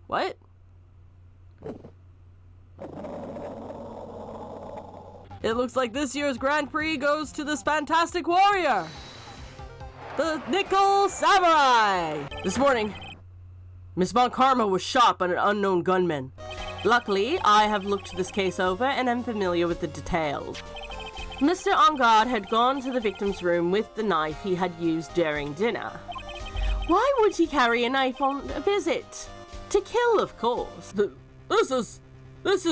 What? It looks like this year's Grand Prix goes to this fantastic warrior, the Nickel Samurai. This morning, Miss Von Karma was shot by an unknown gunman. Luckily, I have looked this case over and am familiar with the details. Mr. Engard had gone to the victim's room with the knife he had used during dinner. Why would he carry a knife on a visit? To kill, of course. This is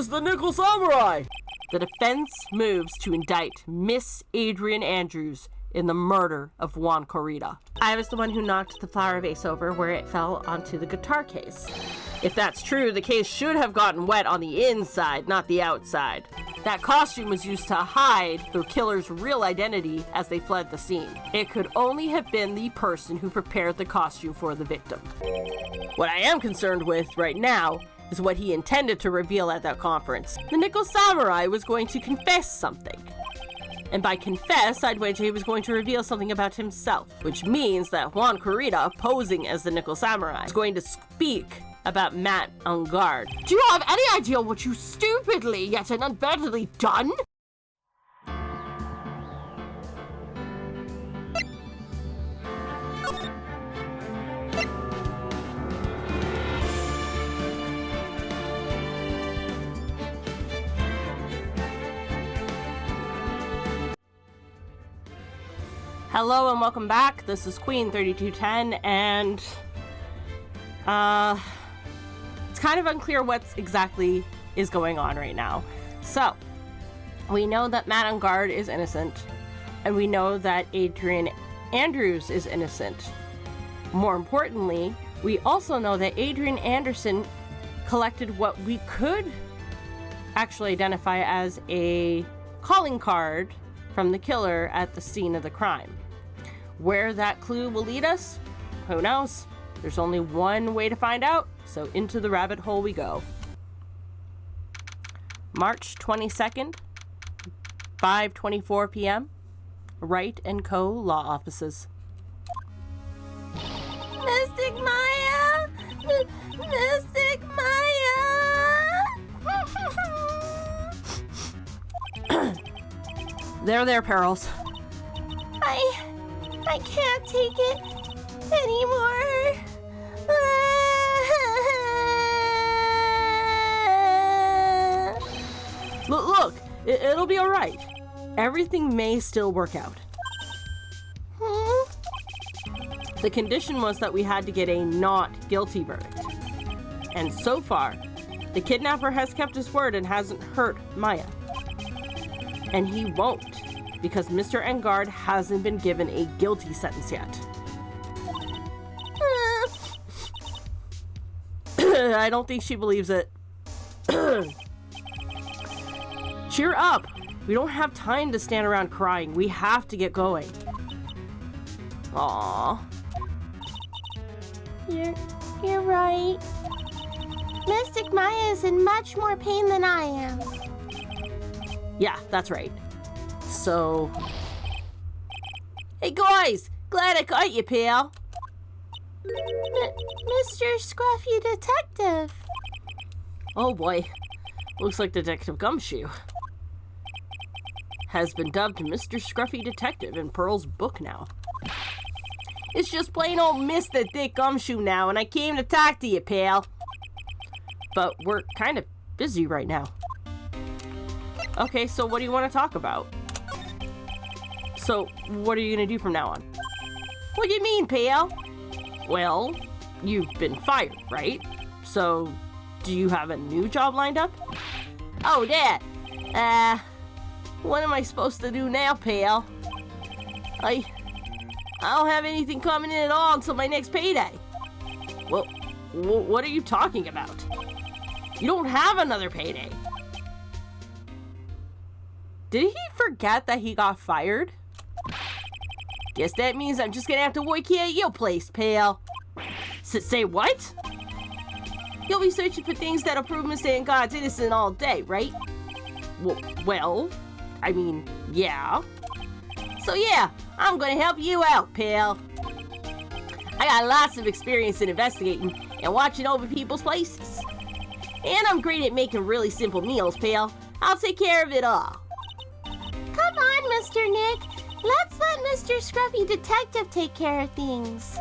the Nickel Samurai! The defense moves to indict Miss Adrian Andrews in the murder of Juan Corrida. I was the one who knocked the flower vase over where it fell onto the guitar case. If that's true, the case should have gotten wet on the inside, not the outside. That costume was used to hide the killer's real identity as they fled the scene. It could only have been the person who prepared the costume for the victim. What I am concerned with right now is what he intended to reveal at that conference. The Nickel Samurai was going to confess something. And by confess, I'd wager he was going to reveal something about himself, which means that Juan Corrida, posing as the Nickel Samurai, is going to speak about Matt Engard. Do you have any idea what you stupidly yet inadvertently done? Hello and welcome back. This is Queen 3210 and it's kind of unclear what exactly is going on right now. So, we know that Matt Engard is innocent, and we know that Adrian Andrews is innocent. More importantly, we also know that Adrian Anderson collected what we could actually identify as a calling card from the killer at the scene of the crime. Where that clue will lead us, who knows? There's only one way to find out, so into the rabbit hole we go. March 22nd, 5:24 p.m., Wright & Co. Law Offices. Mystic Maya! Mystic Maya! There, Perils. I can't take it anymore. Look, it'll be all right. Everything may still work out. The condition was that we had to get a not guilty verdict. And so far, the kidnapper has kept his word and hasn't hurt Maya. And he won't, because Mr. Engard hasn't been given a guilty sentence yet. I don't think she believes it. Cheer up! We don't have time to stand around crying. We have to get going. Aww. You're right. Mystic Maya is in much more pain than I am. Yeah, that's right. So... Hey guys! Glad I caught you, pal. Mr. Scruffy Detective. Oh boy. Looks like Detective Gumshoe has been dubbed Mr. Scruffy Detective in Pearl's book now. It's just plain old Mr. Dick Gumshoe now, and I came to talk to you, pal. But we're kind of busy right now. Okay, so what do you want to talk about? So, what are you going to do from now on? What do you mean, pal? Well, you've been fired, right? So, do you have a new job lined up? Oh, that. What am I supposed to do now, pal? I don't have anything coming in at all until my next payday. Well, what are you talking about? You don't have another payday. Did he forget that he got fired? Guess that means I'm just gonna have to work here at your place, pal. Say what? You'll be searching for things that'll prove Mr. Engard's innocent all day, right? Well, I mean, yeah. So yeah, I'm gonna help you out, pal. I got lots of experience in investigating and watching over people's places. And I'm great at making really simple meals, pal. I'll take care of it all. Come on, Mr. Nick. Let's let Mr. Scruffy Detective take care of things.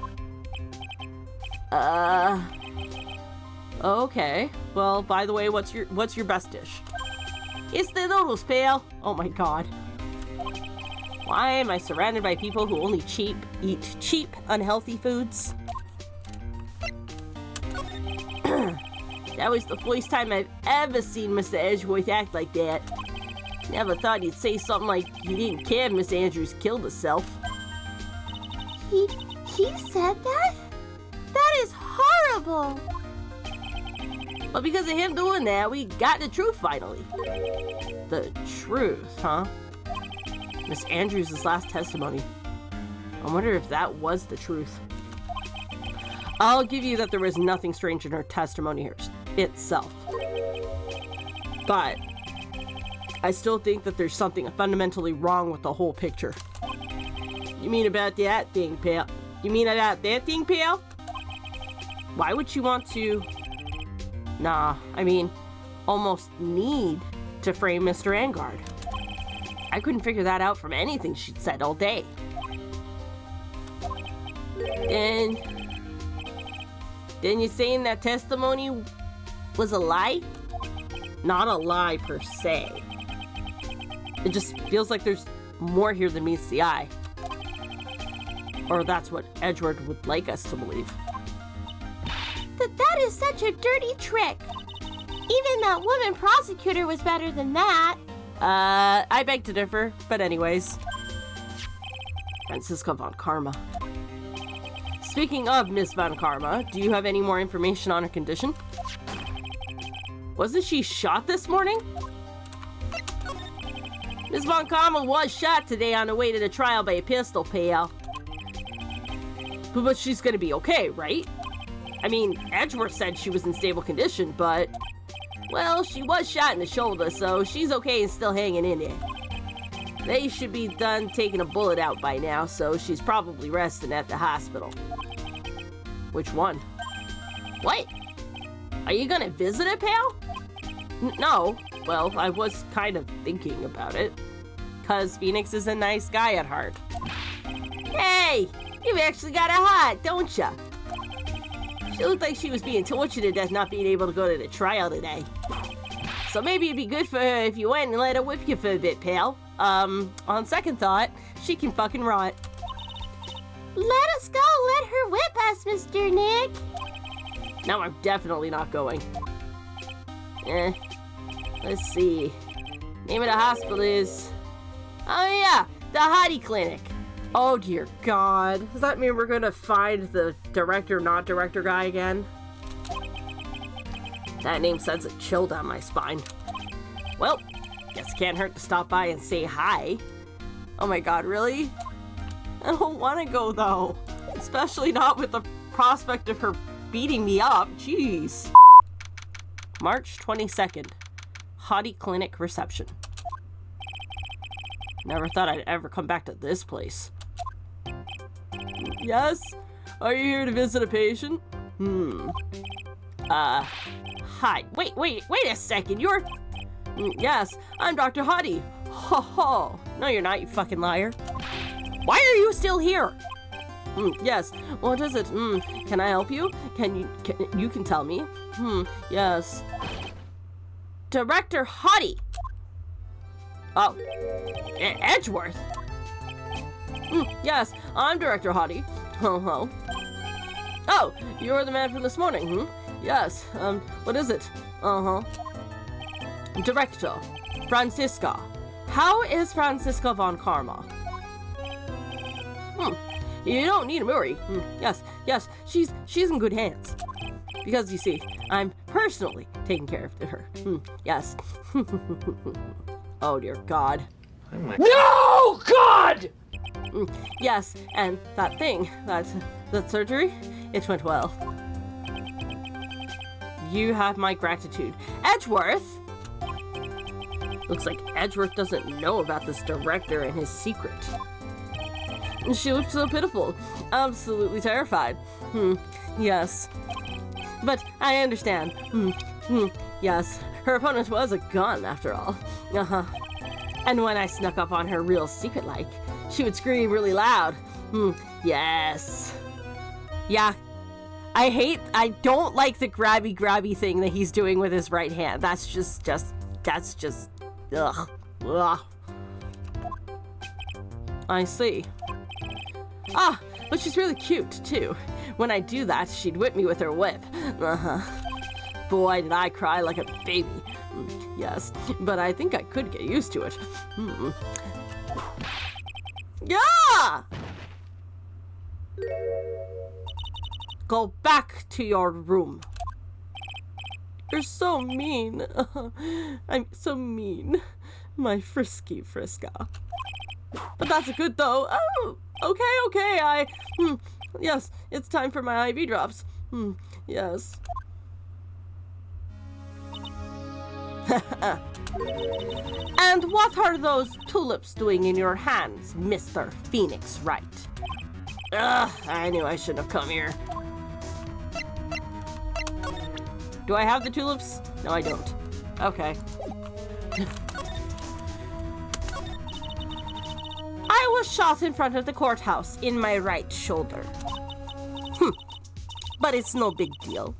Okay. Well, by the way, what's your best dish? It's the noodles, pal. Oh my god. Why am I surrounded by people who only eat cheap, unhealthy foods? That was the first time I've ever seen Mr. Edgeworth act like that. Never thought he'd say something like he didn't care if Miss Andrews killed herself. He said that? That is horrible. But because of him doing that, we got the truth finally. The truth, huh? Miss Andrews' last testimony. I wonder if that was the truth. I'll give you that there was nothing strange in her testimony itself. But I still think that there's something fundamentally wrong with the whole picture. You mean about that thing, pal? You mean about that thing, pal? Why would you want to... Nah, I mean, almost need to frame Mr. Angard. I couldn't figure that out from anything she'd said all day. And then you're saying that testimony was a lie? Not a lie per se. It just feels like there's more here than meets the eye. Or that's what Edgeworth would like us to believe. That is such a dirty trick. Even that woman prosecutor was better than that. I beg to differ, but anyways. Franziska von Karma. Speaking of Miss von Karma, do you have any more information on her condition? Wasn't she shot this morning? Miss von Karma was shot today on the way to the trial by a pistol, pal. But she's gonna be okay, right? I mean, Edgeworth said she was in stable condition, but... Well, she was shot in the shoulder, so she's okay and still hanging in there. They should be done taking a bullet out by now, so she's probably resting at the hospital. Which one? What? Are you gonna visit it, pal? No. Well, I was kind of thinking about it. 'Cause Phoenix is a nice guy at heart. Hey! You've actually got a heart, don't ya? She looked like she was being tortured to death not being able to go to the trial today. So maybe it'd be good for her if you went and let her whip you for a bit, pal. On second thought, she can fucking rot. Let us go. Let her whip us, Mr. Nick. No, I'm definitely not going. Let's see. Name of the hospital is... Oh yeah, the Hottie Clinic. Oh dear God. Does that mean we're gonna find the director, not director guy again? That name sends a chill down my spine. Well, guess it can't hurt to stop by and say hi. Oh my God, really? I don't want to go though. Especially not with the prospect of her beating me up. Jeez. March 22nd. Hottie Clinic reception. Never thought I'd ever come back to this place. Yes? Are you here to visit a patient? Hi. Wait a second. You're... Yes, I'm Dr. Hottie. Ho ho. No, you're not, you fucking liar. Why are you still here? Yes. What is it? Can I help you? You can tell me. Yes. Director Hottie. Oh. Edgeworth. Yes, I'm Director Hottie. Ho. Oh, you're the man from this morning, Yes, what is it? Director, Franziska. How is Franziska von Karma? You don't need to worry. Yes, she's in good hands. Because, you see, I'm personally taking care of her. Yes. Oh, dear God. No, God! Yes, and that thing, that surgery, it went well. You have my gratitude. Edgeworth? Looks like Edgeworth doesn't know about this director and his secret. She looked so pitiful, absolutely terrified. Yes. But I understand. Yes, her opponent was a gun, after all. And when I snuck up on her real secret-like, she would scream really loud. Yes. Yeah. I don't like the grabby thing that he's doing with his right hand. That's just, ugh. I see. But she's really cute, too. When I do that, she'd whip me with her whip. Boy, did I cry like a baby. Yes, but I think I could get used to it. Yeah! Go back to your room. You're so mean. I'm so mean. My frisky Friska. But that's good, though. Oh, okay. Yes, it's time for my IV drops. Yes. And what are those tulips doing in your hands, Mr. Phoenix Wright? I knew I shouldn't have come here. Do I have the tulips? No, I don't. Okay. I was shot in front of the courthouse in my right shoulder. But it's no big deal.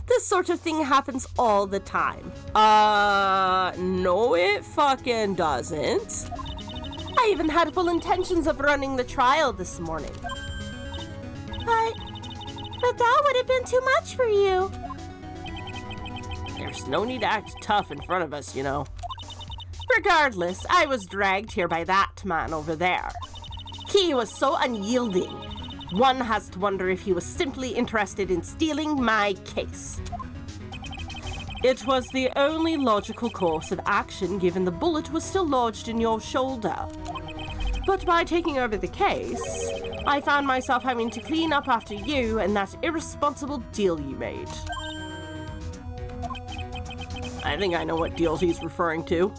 This sort of thing happens all the time. No it fucking doesn't. I even had full intentions of running the trial this morning. But that would have been too much for you. There's no need to act tough in front of us, you know. Regardless, I was dragged here by that man over there. He was so unyielding. One has to wonder if he was simply interested in stealing my case. It was the only logical course of action given the bullet was still lodged in your shoulder. But by taking over the case, I found myself having to clean up after you and that irresponsible deal you made. I think I know what deal he's referring to.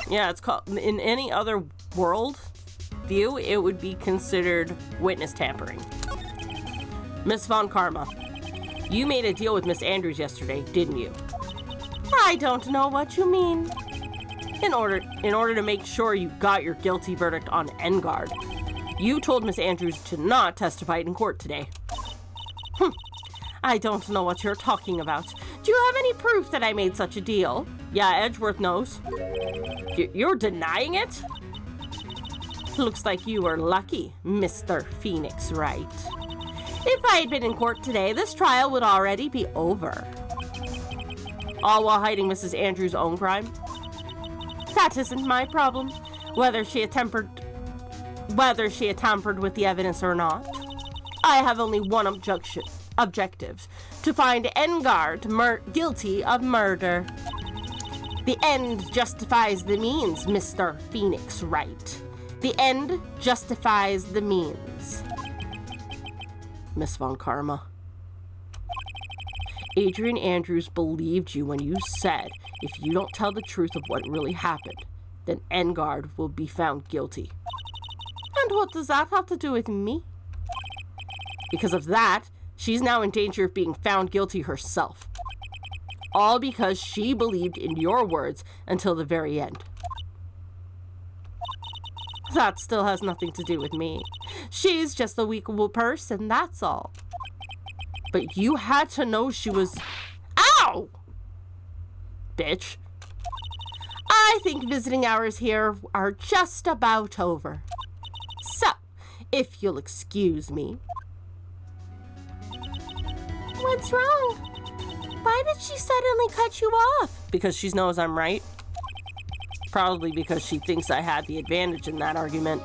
Yeah, it's called, in any other world view, it would be considered witness tampering. Miss Von Karma, you made a deal with Miss Andrews yesterday, didn't you? I don't know what you mean. In order to make sure you got your guilty verdict on Engard, you told Miss Andrews to not testify in court today. I don't know what you're talking about. Do you have any proof that I made such a deal? Yeah, Edgeworth knows. You're denying it? Looks like you were lucky, Mr. Phoenix Wright. If I had been in court today, this trial would already be over. All while hiding Mrs. Andrews' own crime? That isn't my problem, whether she had tampered with the evidence or not. I have only one objective, to find Engard guilty of murder. The end justifies the means, Mr. Phoenix Wright. The end justifies the means. Miss Von Karma. Adrian Andrews believed you when you said, if you don't tell the truth of what really happened, then Engard will be found guilty. And what does that have to do with me? Because of that, she's now in danger of being found guilty herself. All because she believed in your words until the very end. That still has nothing to do with me. She's just a weakable person, that's all. But you had to know she was... Ow! Bitch. I think visiting hours here are just about over. So, if you'll excuse me. What's wrong? Why did she suddenly cut you off? Because she knows I'm right. Probably because she thinks I had the advantage in that argument.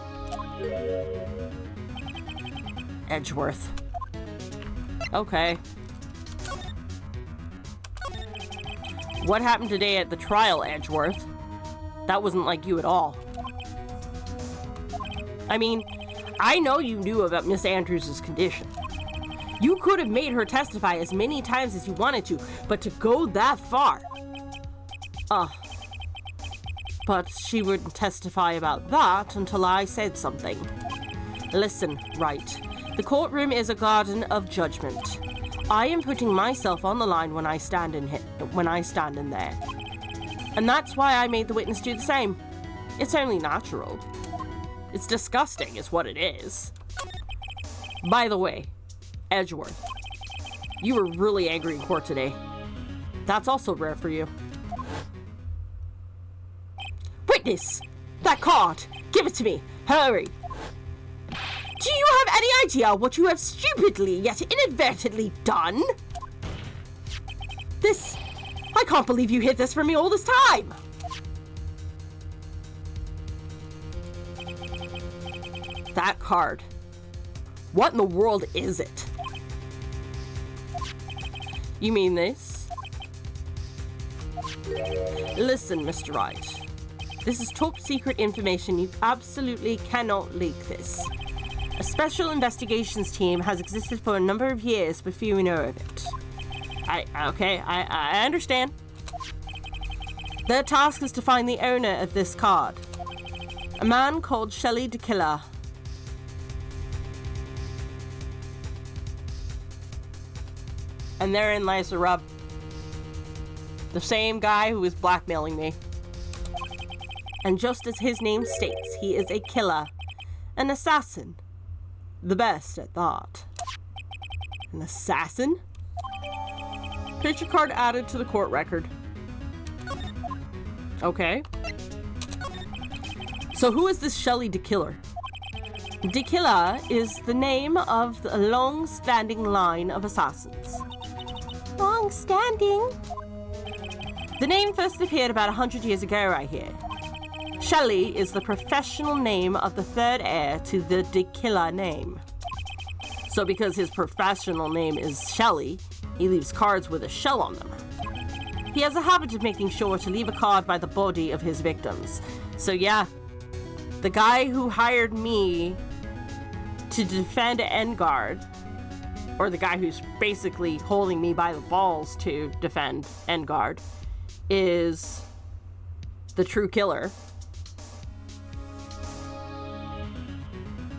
Edgeworth. Okay. What happened today at the trial, Edgeworth? That wasn't like you at all. I mean, I know you knew about Miss Andrews' condition. You could have made her testify as many times as you wanted to, but to go that far... But she wouldn't testify about that until I said something. Listen, Wright. The courtroom is a garden of judgment. I am putting myself on the line when I stand in there. And that's why I made the witness do the same. It's only natural. It's disgusting is what it is. By the way, Edgeworth, you were really angry in court today. That's also rare for you. Witness! That card! Give it to me! Hurry! Do you have any idea what you have stupidly yet inadvertently done? I can't believe you hid this from me all this time! That card. What in the world is it? You mean this? Listen, Mr. Wright. This is top secret information. You absolutely cannot leak this. A special investigations team has existed for a number of years before you know of it. I understand. Their task is to find the owner of this card. A man called Shelley the Killer. And therein lies the rub. The same guy who is blackmailing me. And just as his name states, he is a killer. An assassin. The best at that. An assassin? Picture card added to the court record. Okay. So who is this Shelley the Killer? The Killer is the name of a long-standing line of assassins. Long-standing? The name first appeared about 100 years ago, I hear. Shelley is the professional name of the third heir to the Killer name. So because his professional name is Shelley, he leaves cards with a shell on them. He has a habit of making sure to leave a card by the body of his victims. So yeah, the guy who hired me to defend Engard, or the guy who's basically holding me by the balls to defend Engard, is the true killer.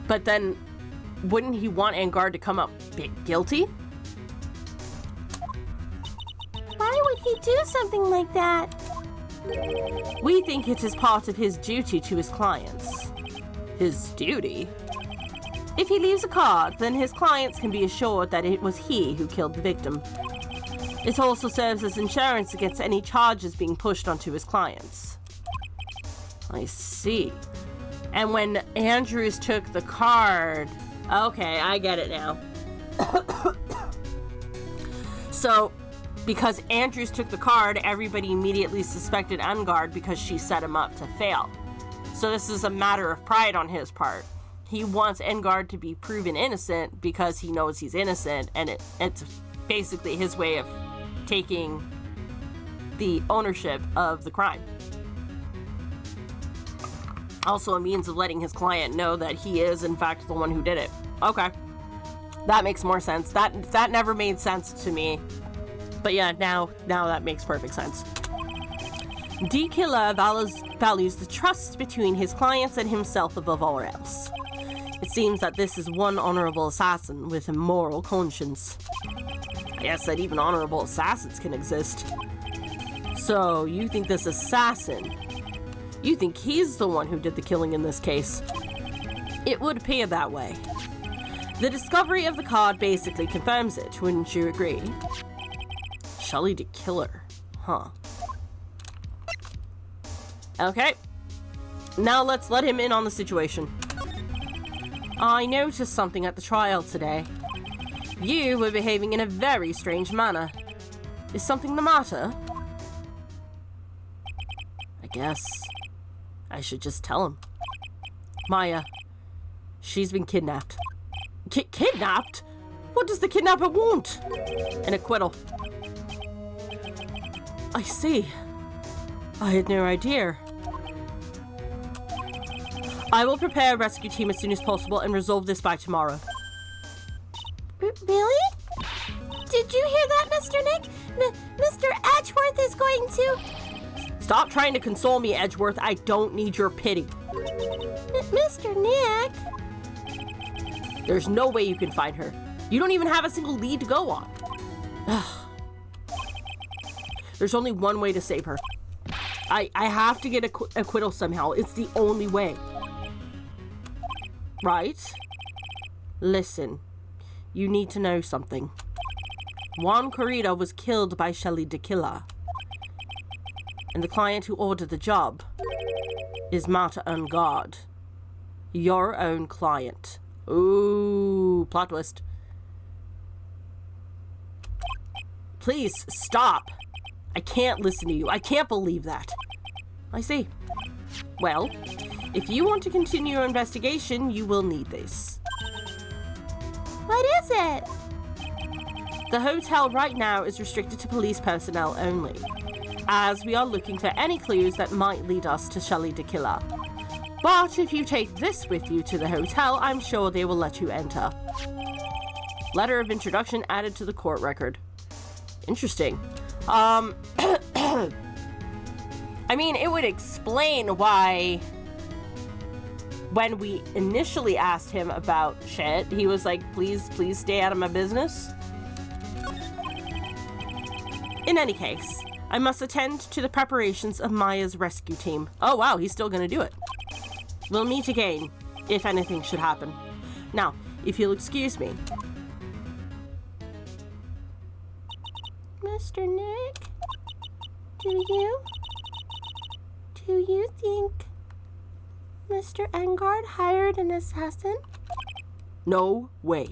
But then, wouldn't he want Engard to come up guilty? Why would he do something like that? We think it is part of his duty to his clients. His duty? If he leaves a card, then his clients can be assured that it was he who killed the victim. It also serves as insurance against any charges being pushed onto his clients. I see. And when Andrews took the card... Okay, I get it now. So, because Andrews took the card, everybody immediately suspected Engard because she set him up to fail. So this is a matter of pride on his part. He wants Engard to be proven innocent because he knows he's innocent, and it's basically his way of taking the ownership of the crime. Also a means of letting his client know that he is, in fact, the one who did it. Okay. That makes more sense. That never made sense to me. But yeah, now that makes perfect sense. D. Killer values the trust between his clients and himself above all else. It seems that this is one honorable assassin with a moral conscience. I guess that even honorable assassins can exist. So, you think this assassin... You think he's the one who did the killing in this case? It would appear that way. The discovery of the card basically confirms it, wouldn't you agree? Shelley the Killer. Huh. Okay. Now let's let him in on the situation. I noticed something at the trial today. You were behaving in a very strange manner. Is something the matter? I guess I should just tell him. Maya, she's been kidnapped. Kidnapped? What does the kidnapper want? An acquittal. I see. I had no idea. I will prepare a rescue team as soon as possible and resolve this by tomorrow. Really? Did you hear that, Mr. Nick? Mr. Edgeworth is going to... Stop trying to console me, Edgeworth. I don't need your pity. Mr. Nick? There's no way you can find her. You don't even have a single lead to go on. There's only one way to save her. I have to get acquittal somehow. It's the only way. Right? Listen, you need to know something. Juan Corrida was killed by Shelly Tequila. And the client who ordered the job is Marta Ungard. Your own client. Ooh, plot twist. Please, stop. I can't listen to you. I can't believe that. I see. Well, if you want to continue your investigation, you will need this. What is it? The hotel right now is restricted to police personnel only, as we are looking for any clues that might lead us to Shelly Tequila. But if you take this with you to the hotel, I'm sure they will let you enter. Letter of introduction added to the court record. Interesting. I mean, it would explain why when we initially asked him about shit, he was like, please stay out of my business. In any case, I must attend to the preparations of Maya's rescue team. Oh wow, he's still gonna do it. We'll meet again, if anything should happen. Now, if you'll excuse me. Mr. Nick, do you think Mr. Engard hired an assassin? No way.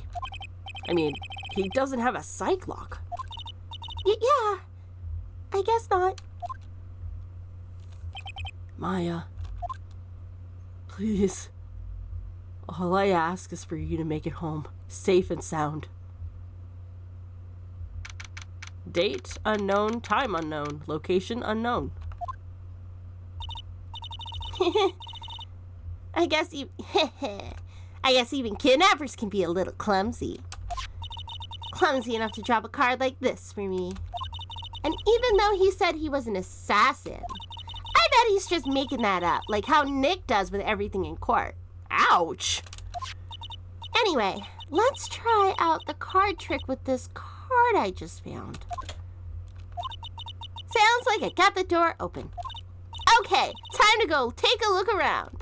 I mean, he doesn't have a psych lock. Yeah, I guess not. Maya, please. All I ask is for you to make it home, safe and sound. Date unknown, time unknown, location unknown. I guess even kidnappers can be a little clumsy. Clumsy enough to drop a card like this for me. And even though he said he was an assassin, I bet he's just making that up, like how Nick does with everything in court. Ouch! Anyway, let's try out the card trick with this card I just found. Sounds like I got the door open. Okay, time to go take a look around.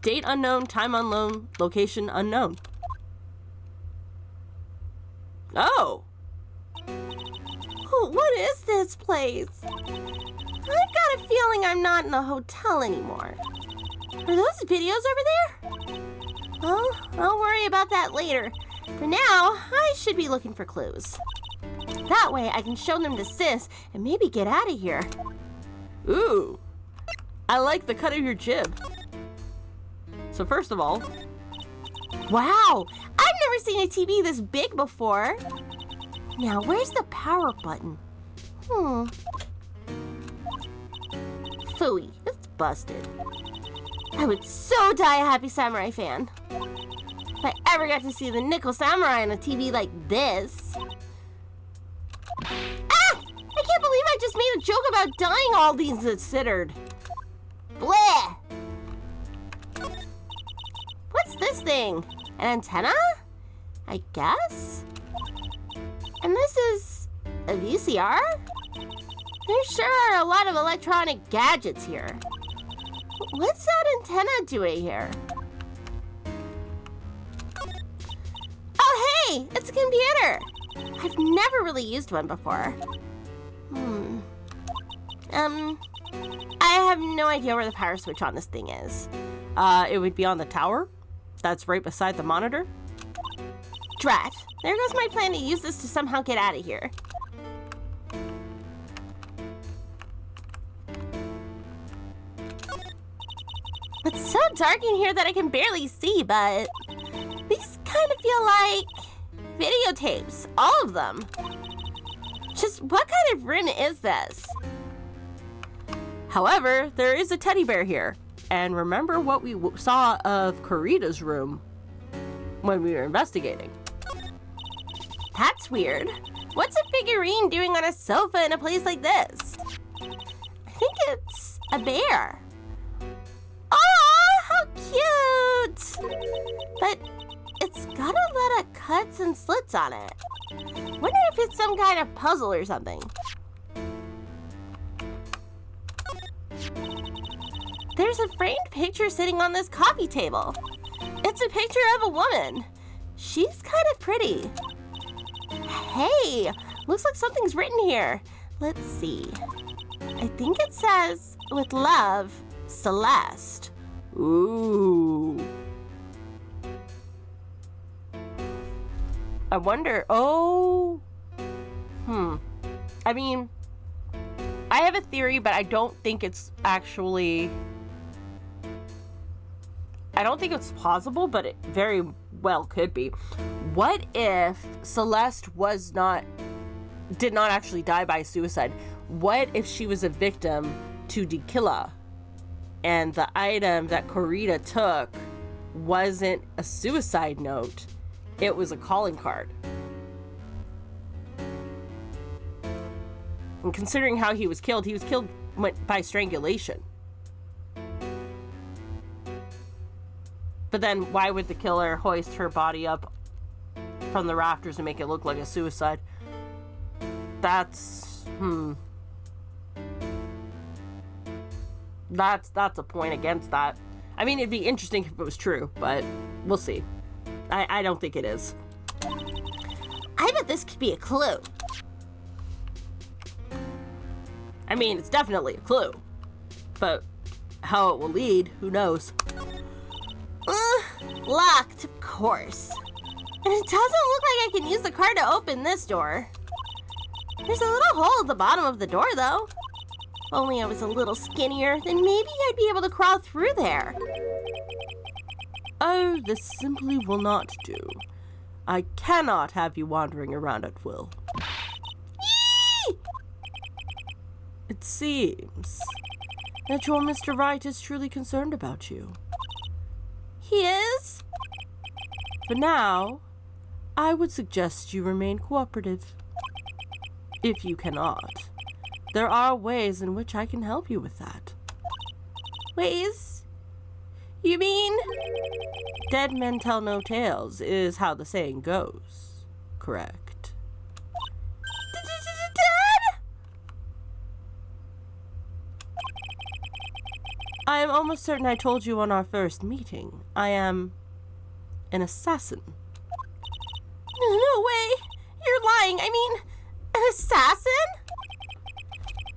Date unknown, time unknown, location unknown. Oh! What is this place? I've got a feeling I'm not in the hotel anymore. Are those videos over there? Well, I'll worry about that later. For now, I should be looking for clues. That way I can show them to Sis and maybe get out of here. Ooh! I like the cut of your jib. So first of all... Wow! I've never seen a TV this big before. Now, where's the power button? Phooey, it's busted. I would so die a Happy Samurai fan. If I ever got to see the Nickel Samurai on a TV like this. Ah! I can't believe I just made a joke about dying, all things considered. Bleh! What's this thing? An antenna? I guess? And this is a VCR? There sure are a lot of electronic gadgets here. What's that antenna doing here? Oh, hey! It's a computer! I've never really used one before. I have no idea where the power switch on this thing is. It would be on the tower. That's right beside the monitor. Drat. There goes my plan to use this to somehow get out of here. It's so dark in here that I can barely see, but these kind of feel like videotapes. All of them. Just what kind of room is this? However, there is a teddy bear here. And remember what we saw of Corrida's room when we were investigating. That's weird. What's a figurine doing on a sofa in a place like this? I think it's a bear. boot. But it's got a lot of cuts and slits on it. Wonder if it's some kind of puzzle or something. There's a framed picture sitting on this coffee table. It's a picture of a woman. She's kind of pretty. Hey, looks like something's written here. Let's see. I think it says, with love, Celeste. Ooh. I wonder, I mean, I have a theory, but I don't think it's actually, I don't think it's plausible, but it very well could be. What if Celeste did not actually die by suicide? What if she was a victim to Tequila and the item that Corita took wasn't a suicide note, it was a calling card? And considering how he was killed by strangulation. But then why would the killer hoist her body up from the rafters and make it look like a suicide? That's a point against that. I mean, it'd be interesting if it was true, but we'll see. I don't think it is. I bet this could be a clue. I mean, it's definitely a clue. But how it will lead, who knows? Locked, of course. And it doesn't look like I can use the card to open this door. There's a little hole at the bottom of the door, though. If only I was a little skinnier, then maybe I'd be able to crawl through there. Oh, this simply will not do. I cannot have you wandering around at will. Yee! It seems that your Mr. Wright is truly concerned about you. He is? For now, I would suggest you remain cooperative. If you cannot, there are ways in which I can help you with that. Ways? You mean? Dead men tell no tales is how the saying goes. Correct. Dad? I am almost certain I told you on our first meeting. I am an assassin. No way! You're lying! I mean, an assassin?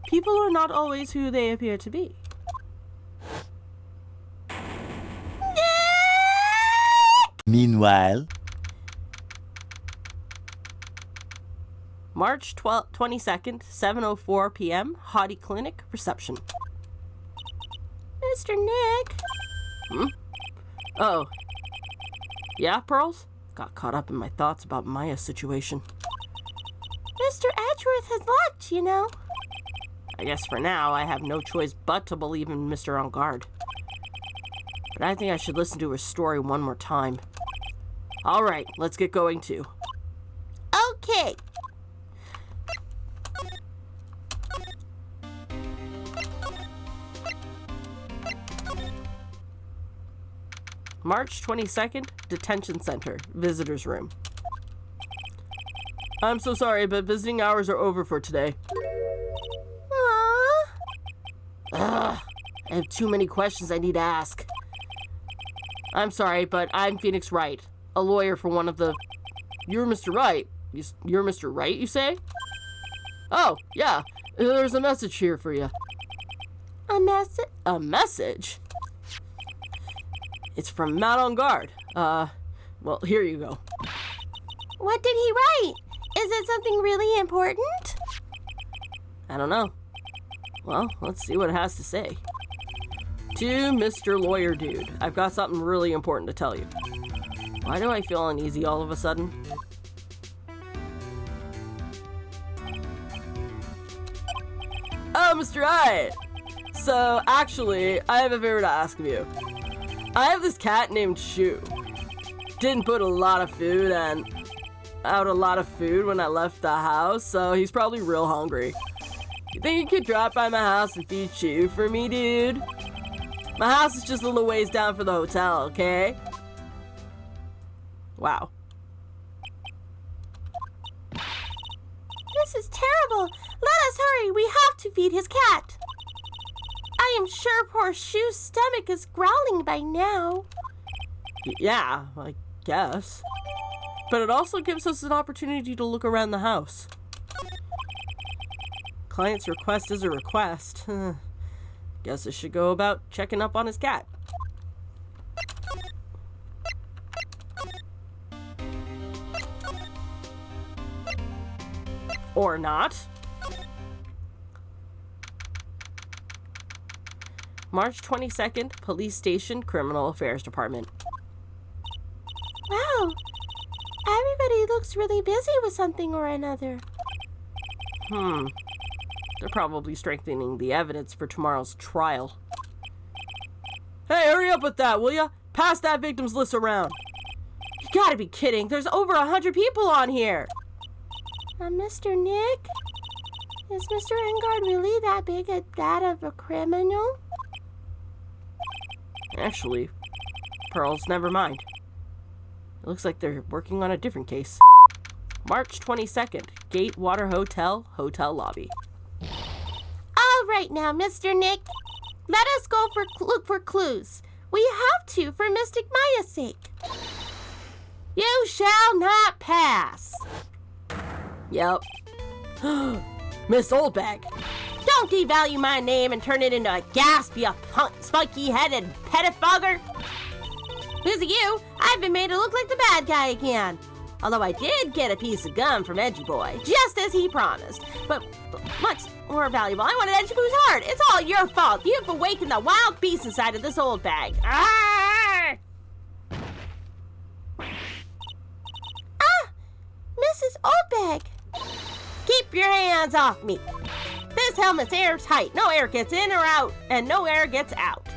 People are not always who they appear to be. Meanwhile, March 22nd, 7:04 p.m., Hottie Clinic, reception. Mr. Nick? Oh. Yeah, Pearls? Got caught up in my thoughts about Maya's situation. Mr. Edgeworth has left, you know. I guess for now, I have no choice but to believe in Mr. On Guard. But I think I should listen to her story one more time. All right, let's get going too. Okay. March 22nd, Detention Center, Visitor's Room. I'm so sorry, but visiting hours are over for today. Aww. Ugh, I have too many questions I need to ask. I'm sorry, but I'm Phoenix Wright, a lawyer for one of the... You're Mr. Wright. You're Mr. Wright, you say? Oh, yeah. There's a message here for you. A message? A message? It's from Matt On Guard. Well, here you go. What did he write? Is it something really important? I don't know. Well, let's see what it has to say. To Mr. Lawyer Dude, I've got something really important to tell you. Why do I feel uneasy all of a sudden? Oh, Mr. Wright! So, actually, I have a favor to ask of you. I have this cat named Shu. Didn't put a lot of food when I left the house, so he's probably real hungry. You think you could drop by my house and feed Shu for me, dude? My house is just a little ways down from the hotel, okay? Wow. This is terrible. Let us hurry. We have to feed his cat. I am sure poor Shu's stomach is growling by now. Yeah, I guess. But it also gives us an opportunity to look around the house. Client's request is a request. Guess I should go about checking up on his cat. Or not. March 22nd, Police Station, Criminal Affairs Department. Wow. Everybody looks really busy with something or another. They're probably strengthening the evidence for tomorrow's trial. Hey, hurry up with that, will ya? Pass that victims list around. You gotta be kidding. There's over 100 people on here. Mr. Nick? Is Mr. Engard really that big at that of a criminal? Actually, Pearls, never mind. It looks like they're working on a different case. March 22nd, Gatewater Hotel, hotel lobby. All right now, Mr. Nick. Let us go look for clues. We have to for Mystic Maya's sake. You shall not pass. Yep. Miss Oldbag. Don't devalue my name and turn it into a gasp, you spunky-headed pettifogger. Because of you, I've been made to look like the bad guy again. Although I did get a piece of gum from Edgy Boy, just as he promised. But much more valuable, I wanted Edgy Boy's heart. It's all your fault. You've awakened the wild beast inside of this old bag. Ah! Mrs. Oldbag. Keep your hands off me. This helmet's airtight. No air gets in or out, and no air gets out.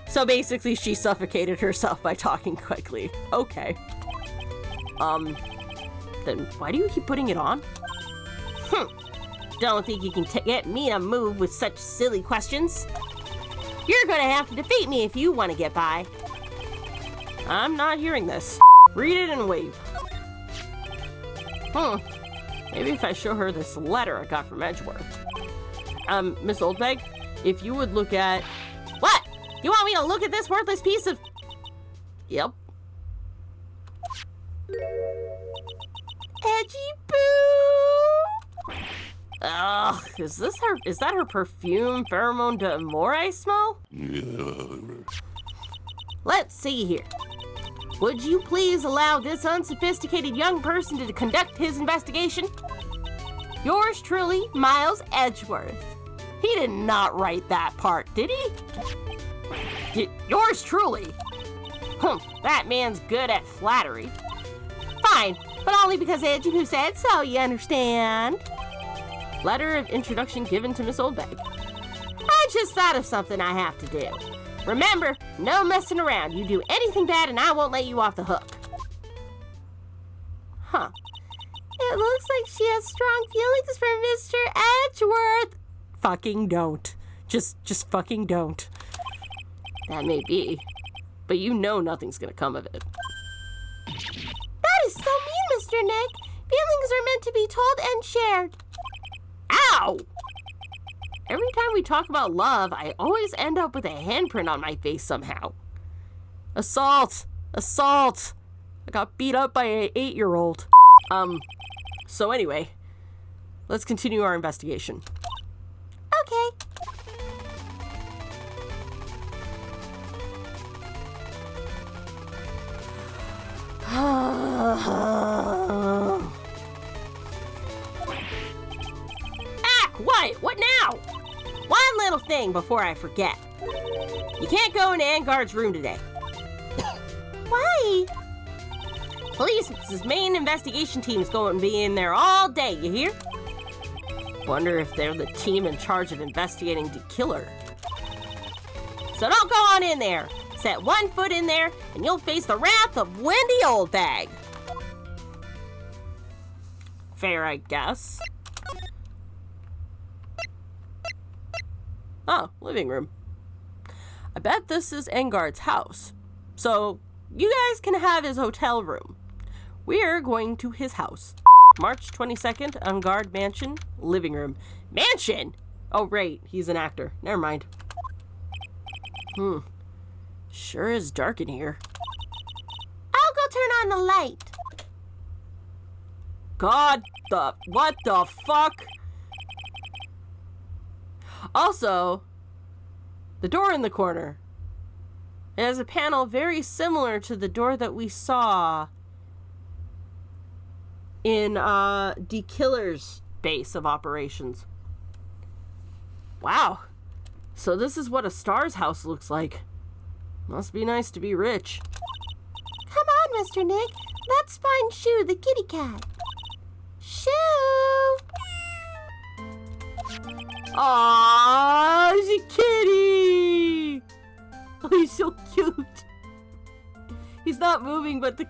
So basically, she suffocated herself by talking quickly. Okay. Then why do you keep putting it on? Don't think you can get me to move with such silly questions. You're gonna have to defeat me if you want to get by. I'm not hearing this. Read it and wave. Maybe if I show her this letter I got from Edgeworth. Miss Oldbag, if you would look at... What? You want me to look at this worthless piece of... Yep. Edgy Boo! Ugh, is that her perfume pheromone d'amore I smell? Let's see here. Would you please allow this unsophisticated young person to conduct his investigation? Yours truly, Miles Edgeworth. He did not write that part, did he? Yours truly. That man's good at flattery. Fine, but only because Edgy Who said so, you understand? Letter of introduction given to Miss Oldbag. I just thought of something I have to do. Remember, no messing around. You do anything bad and I won't let you off the hook. It looks like she has strong feelings for Mr. Edgeworth. Fucking don't. Just fucking don't. That may be, but you know nothing's gonna come of it. That is so mean, Mr. Nick. Feelings are meant to be told and shared. Ow! Every time we talk about love, I always end up with a handprint on my face somehow. Assault! Assault! I got beat up by an 8-year-old. So anyway, let's continue our investigation. Okay. What now? One little thing before I forget. You can't go into Engard's room today. Why? Police's main investigation team is going to be in there all day, you hear? Wonder if they're the team in charge of investigating the killer. So don't go on in there. Set one foot in there, and you'll face the wrath of Wendy Oldbag. Fair, I guess. Oh, living room. I bet this is Engard's house. So, you guys can have his hotel room. We're going to his house. March 22nd, on guard mansion, living room. Mansion? Oh, right, he's an actor. Never mind. Sure is dark in here. I'll go turn on the light. What the fuck? Also, the door in the corner. It has a panel very similar to the door that we saw in the killer's base of operations. Wow. So this is what a star's house looks like. Must be nice to be rich. Come on, Mr. Nick. Let's find Shoo, the kitty cat. Shoo! Aww, he's a kitty! Oh, he's so cute. He's not moving, but the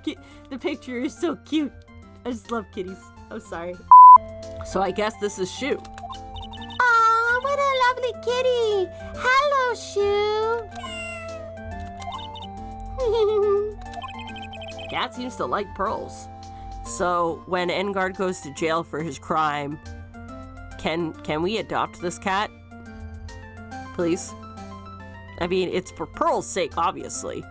picture is so cute. I just love kitties. I'm sorry. So I guess this is Shoo. Aw, what a lovely kitty! Hello, Shoo! Cat seems to like pearls. So when Engard goes to jail for his crime, can we adopt this cat? Please? I mean, it's for Pearl's sake, obviously.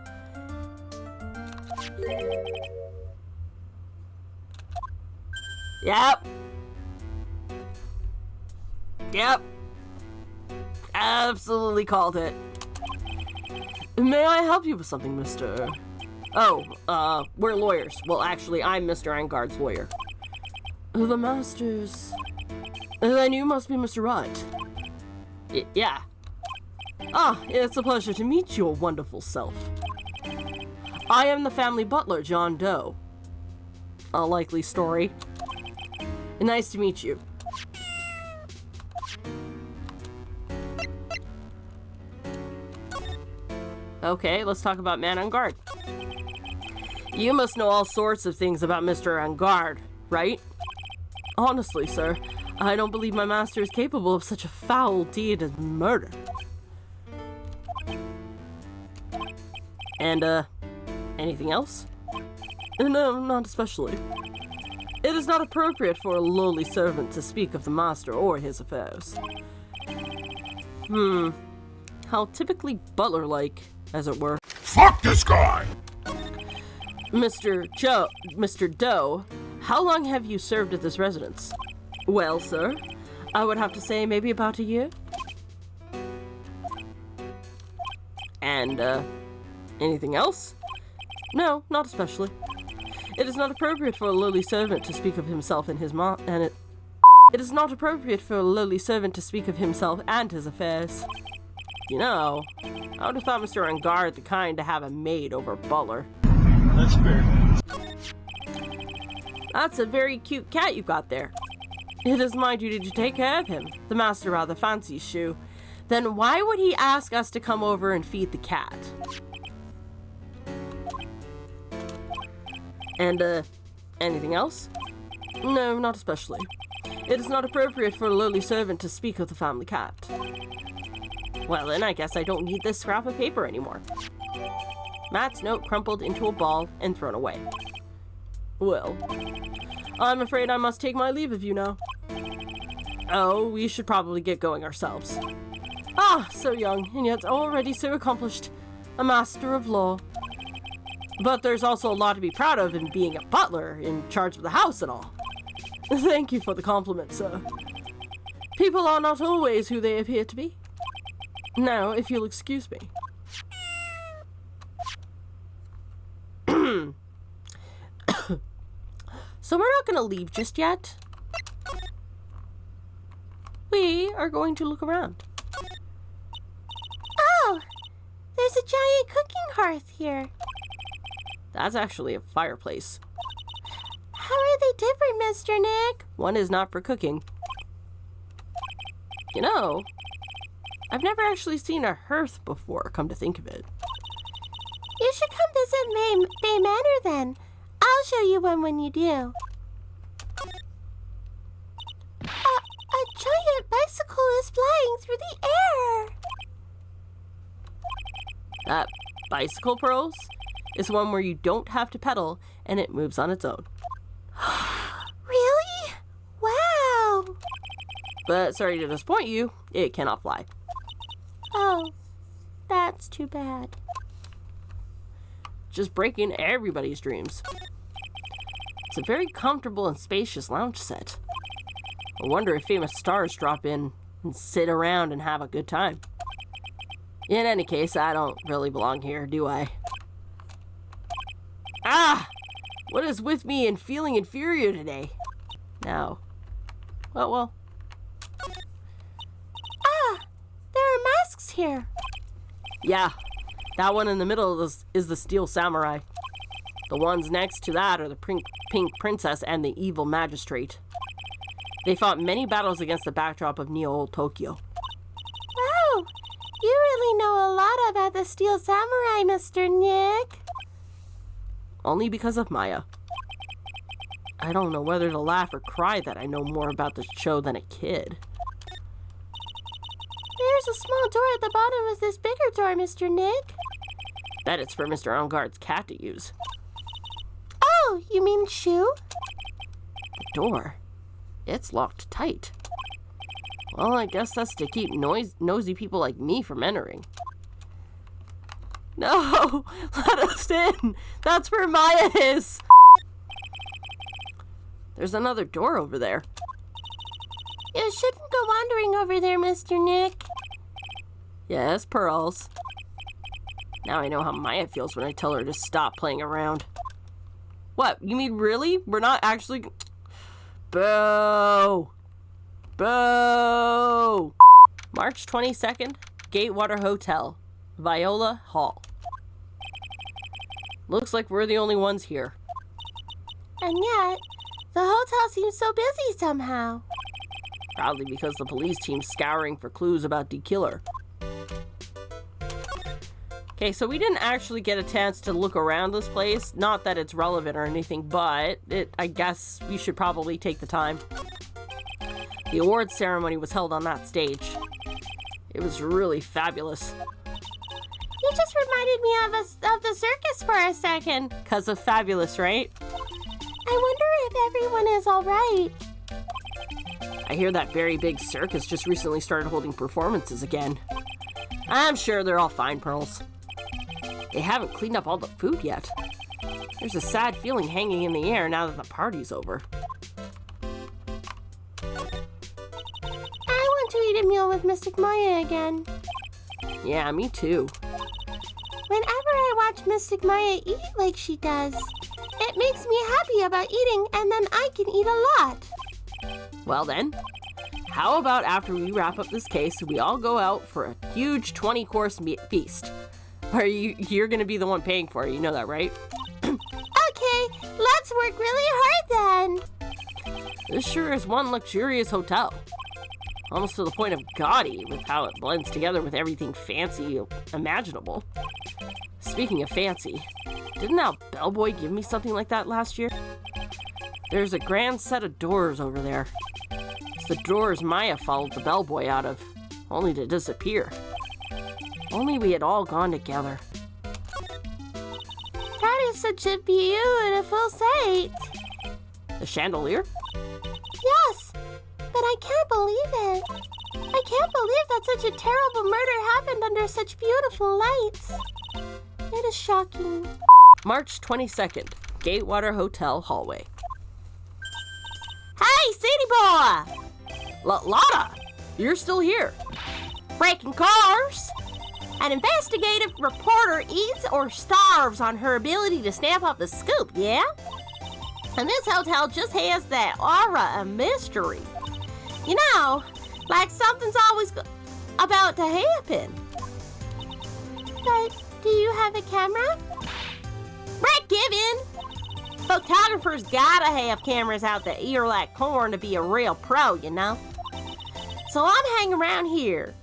Yep. Absolutely called it. May I help you with something, Mr.? Oh, we're lawyers. Well, actually, I'm Mr. Engard's lawyer. The Masters. Then you must be Mr. Wright. Yeah. Ah, it's a pleasure to meet your wonderful self. I am the family butler, John Doe. A likely story. Nice to meet you. Okay, let's talk about Man on Guard. You must know all sorts of things about Mr. On Guard, right? Honestly, sir, I don't believe my master is capable of such a foul deed as murder. And, anything else? No, not especially. It is not appropriate for a lowly servant to speak of the master or his affairs. How typically butler-like, as it were. Fuck this guy! Mr. Doe, how long have you served at this residence? Well, sir, I would have to say maybe about a year. And, anything else? No, not especially. It is not appropriate for a lowly servant to speak of himself and his It is not appropriate for a lowly servant to speak of himself and his affairs. You know, I would have thought Mr. On Guard the kind to have a maid over butler. That's fair. That's a very cute cat you got there. It is my duty to take care of him. The master rather fancies Shoo. Then why would he ask us to come over and feed the cat? And, anything else? No, not especially. It is not appropriate for a lowly servant to speak of the family cat. Well, then I guess I don't need this scrap of paper anymore. Matt's note crumpled into a ball and thrown away. Well, I'm afraid I must take my leave of you now. Oh, we should probably get going ourselves. Ah, so young, and yet already so accomplished. A master of law. But there's also a lot to be proud of in being a butler, in charge of the house and all. Thank you for the compliment, sir. People are not always who they appear to be. Now, if you'll excuse me. So we're not going to leave just yet. We are going to look around. Oh, there's a giant cooking hearth here. That's actually a fireplace. How are they different, Mr. Nick? One is not for cooking. You know, I've never actually seen a hearth before, come to think of it. You should come visit Bay Manor then. I'll show you one when you do. A giant bicycle is flying through the air. Bicycle pearls? is one where you don't have to pedal and it moves on its own. Really? Wow. But sorry to disappoint you, it cannot fly. Oh, that's too bad. Just breaking everybody's dreams. It's a very comfortable and spacious lounge set. I wonder if famous stars drop in and sit around and have a good time. In any case, I don't really belong here, do I? Ah! What is with me and feeling inferior today? Now. Well. Ah! There are masks here. Yeah. That one in the middle is the Steel Samurai. The ones next to that are the Pink Princess and the Evil Magistrate. They fought many battles against the backdrop of Neo Tokyo. Wow! You really know a lot about the Steel Samurai, Mr. Nick. Only because of Maya. I don't know whether to laugh or cry that I know more about the show than a kid. There's a small door at the bottom of this bigger door, Mr. Nick. Bet it's for Mr. Engarde's cat to use. Oh, you mean Shu? The door? It's locked tight. Well, I guess that's to keep nosy people like me from entering. No! Let us in! That's where Maya is! There's another door over there. You shouldn't go wandering over there, Mr. Nick. Yes, Pearls. Now I know how Maya feels when I tell her to stop playing around. What? You mean really? We're not actually... Boo! Boo! March 22nd, Gatewater Hotel, Viola Hall. Looks like we're the only ones here. And yet, the hotel seems so busy somehow. Probably because the police team's scouring for clues about the killer. Okay, so we didn't actually get a chance to look around this place. Not that it's relevant or anything, but I guess we should probably take the time. The awards ceremony was held on that stage. It was really fabulous. You just reminded me of the circus for a second. 'Cause of fabulous, right? I wonder if everyone is all right. I hear that very big circus just recently started holding performances again. I'm sure they're all fine, Pearls. They haven't cleaned up all the food yet. There's a sad feeling hanging in the air now that the party's over. I want to eat a meal with Mystic Maya again. Yeah, me too. Whenever I watch Mystic Maya eat like she does, it makes me happy about eating, and then I can eat a lot. Well then, how about after we wrap up this case, we all go out for a huge 20-course feast? You're gonna be the one paying for it, you know that, right? Okay, let's work really hard then. This sure is one luxurious hotel. Almost to the point of gaudy with how it blends together with everything fancy imaginable. Speaking of fancy, didn't that bellboy give me something like that last year? There's a grand set of doors over there. It's the doors Maya followed the bellboy out of, only to disappear. Only we had all gone together. That is such a beautiful sight. The chandelier? Yes, but I can't believe it. I can't believe that such a terrible murder happened under such beautiful lights. It is shocking. March 22nd, Gatewater Hotel hallway. Hey, city boy! Lotta, you're still here. Breaking cars. An investigative reporter eats or starves on her ability to snap up the scoop, yeah? And this hotel just has that aura of mystery. You know, like something's always about to happen. But do you have a camera? Brett Given! Photographers gotta have cameras out the ear like corn to be a real pro, you know? So I'm hanging around here.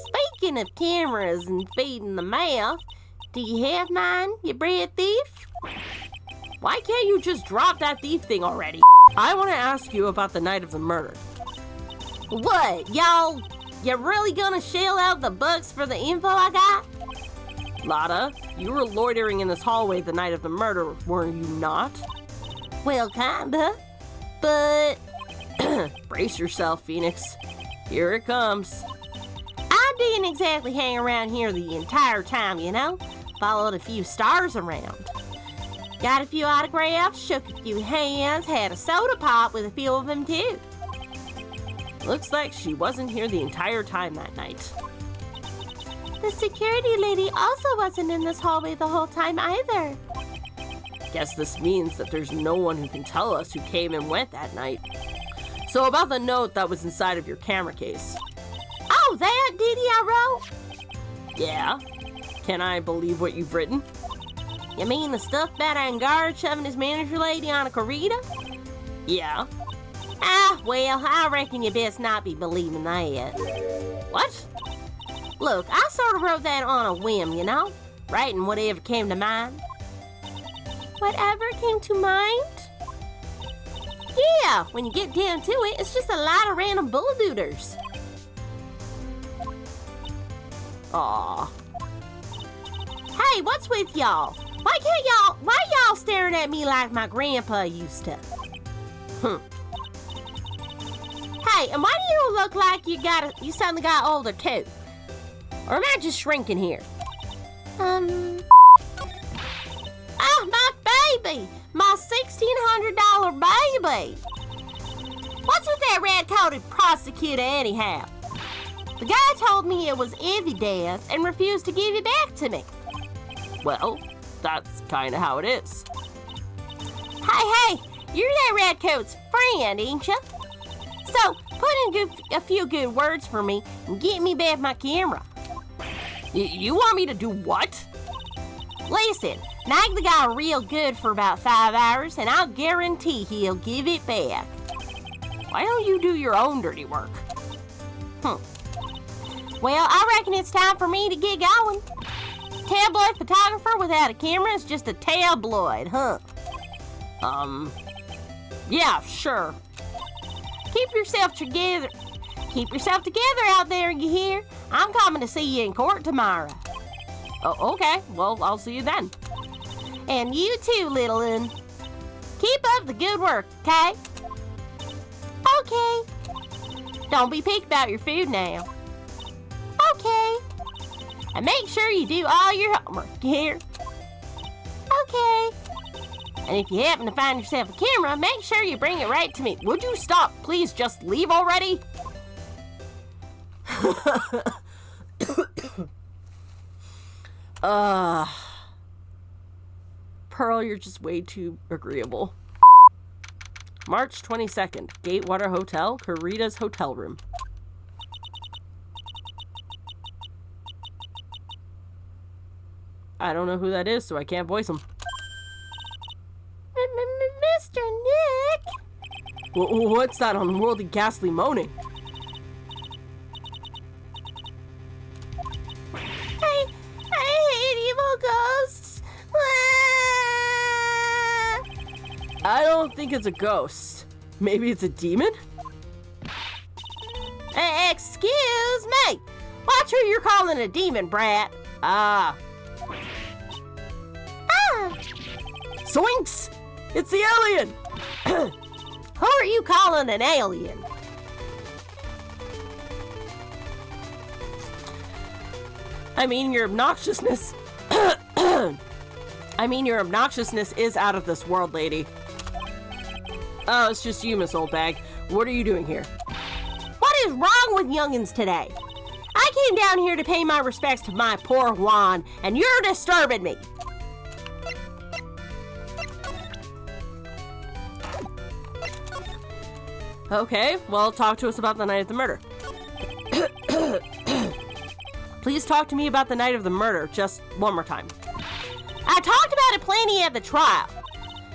Speaking of cameras and feeding the mouth, do you have mine, you bread thief? Why can't you just drop that thief thing already? I want to ask you about the night of the murder. What, y'all? You really gonna shell out the bucks for the info I got? Lotta, you were loitering in this hallway the night of the murder, were you not? Well, kinda. But Brace yourself, Phoenix. Here it comes. I didn't exactly hang around here the entire time, you know? Followed a few stars around. Got a few autographs, shook a few hands, had a soda pop with a few of them too. Looks like she wasn't here the entire time that night. The security lady also wasn't in this hallway the whole time either. Guess this means that there's no one who can tell us who came and went that night. So about the note that was inside of your camera case. Oh, that ditty I wrote? Yeah? Can I believe what you've written? You mean the stuff about Angard shoving his manager lady on a corrida? Yeah. Ah, well, I reckon you best not be believing that. What? Look, I sort of wrote that on a whim, you know? Writing whatever came to mind. Whatever came to mind? Yeah, when you get down to it, it's just a lot of random bulldooders. Aw. Hey, what's with y'all? Why y'all staring at me like my grandpa used to? Hey, and why do you look like you suddenly got older too? Or am I just shrinking here? Oh, my baby! My $1,600 baby! What's with that red-coated prosecutor anyhow? The guy told me it was evidence and refused to give it back to me. Well, that's kind of how it is. Hey, you're that redcoat's friend, ain't you? So, put in a few good words for me and get me back my camera. You want me to do what? Listen, nag the guy real good for about 5 hours and I'll guarantee he'll give it back. Why don't you do your own dirty work? Well, I reckon it's time for me to get going. Tabloid photographer without a camera is just a tabloid, huh? Yeah, sure. Keep yourself together out there, you hear? I'm coming to see you in court tomorrow. Oh, okay. Well, I'll see you then. And you too, little un. Keep up the good work, okay? Okay. Don't be picky about your food now. Okay. And make sure you do all your homework, here. Okay. And if you happen to find yourself a camera, make sure you bring it right to me. Would you stop? Please just leave already. Pearl, you're just way too agreeable. March 22nd, Gatewater Hotel, Karita's hotel room. I don't know who that is, so I can't voice him. Mr. Nick? What's that unworldly ghastly moaning? I hate evil ghosts. I don't think it's a ghost. Maybe it's a demon? Excuse me. Watch who you're calling a demon, brat. Zoinks! It's the alien! Who are you calling an alien? I mean, your obnoxiousness... your obnoxiousness is out of this world, lady. Oh, it's just you, Miss Oldbag. What are you doing here? What is wrong with youngins today? I came down here to pay my respects to my poor Juan, and you're disturbing me. Okay, well, talk to us about the night of the murder. Please talk to me about the night of the murder, just one more time. I talked about it plenty at the trial.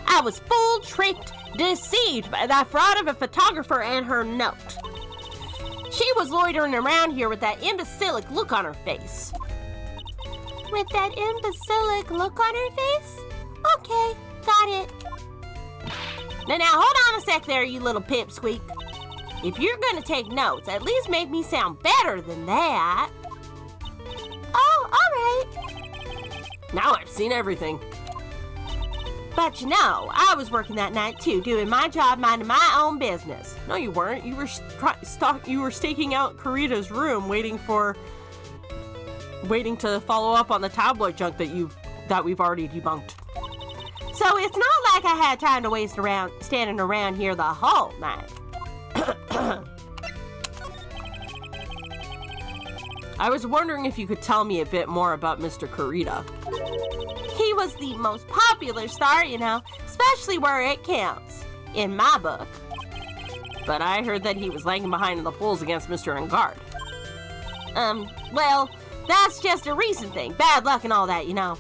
I was fooled, tricked, deceived by that fraud of a photographer and her note. She was loitering around here with that imbecilic look on her face. With that imbecilic look on her face? Okay, got it. Now, hold on a sec there, you little pipsqueak. If you're gonna take notes, at least make me sound better than that. Oh, all right. Now I've seen everything. But you know, I was working that night too, doing my job, minding my own business. No, you weren't. You were staking out Kurita's room, waiting to follow up on the tabloid junk that we've already debunked. So it's not like I had time to waste around standing around here the whole night. I was wondering if you could tell me a bit more about Mr. Kurita. He was the most popular star, you know, especially where it counts, in my book. But I heard that he was lagging behind in the polls against Mr. Engard. Well, that's just a recent thing. Bad luck and all that, you know.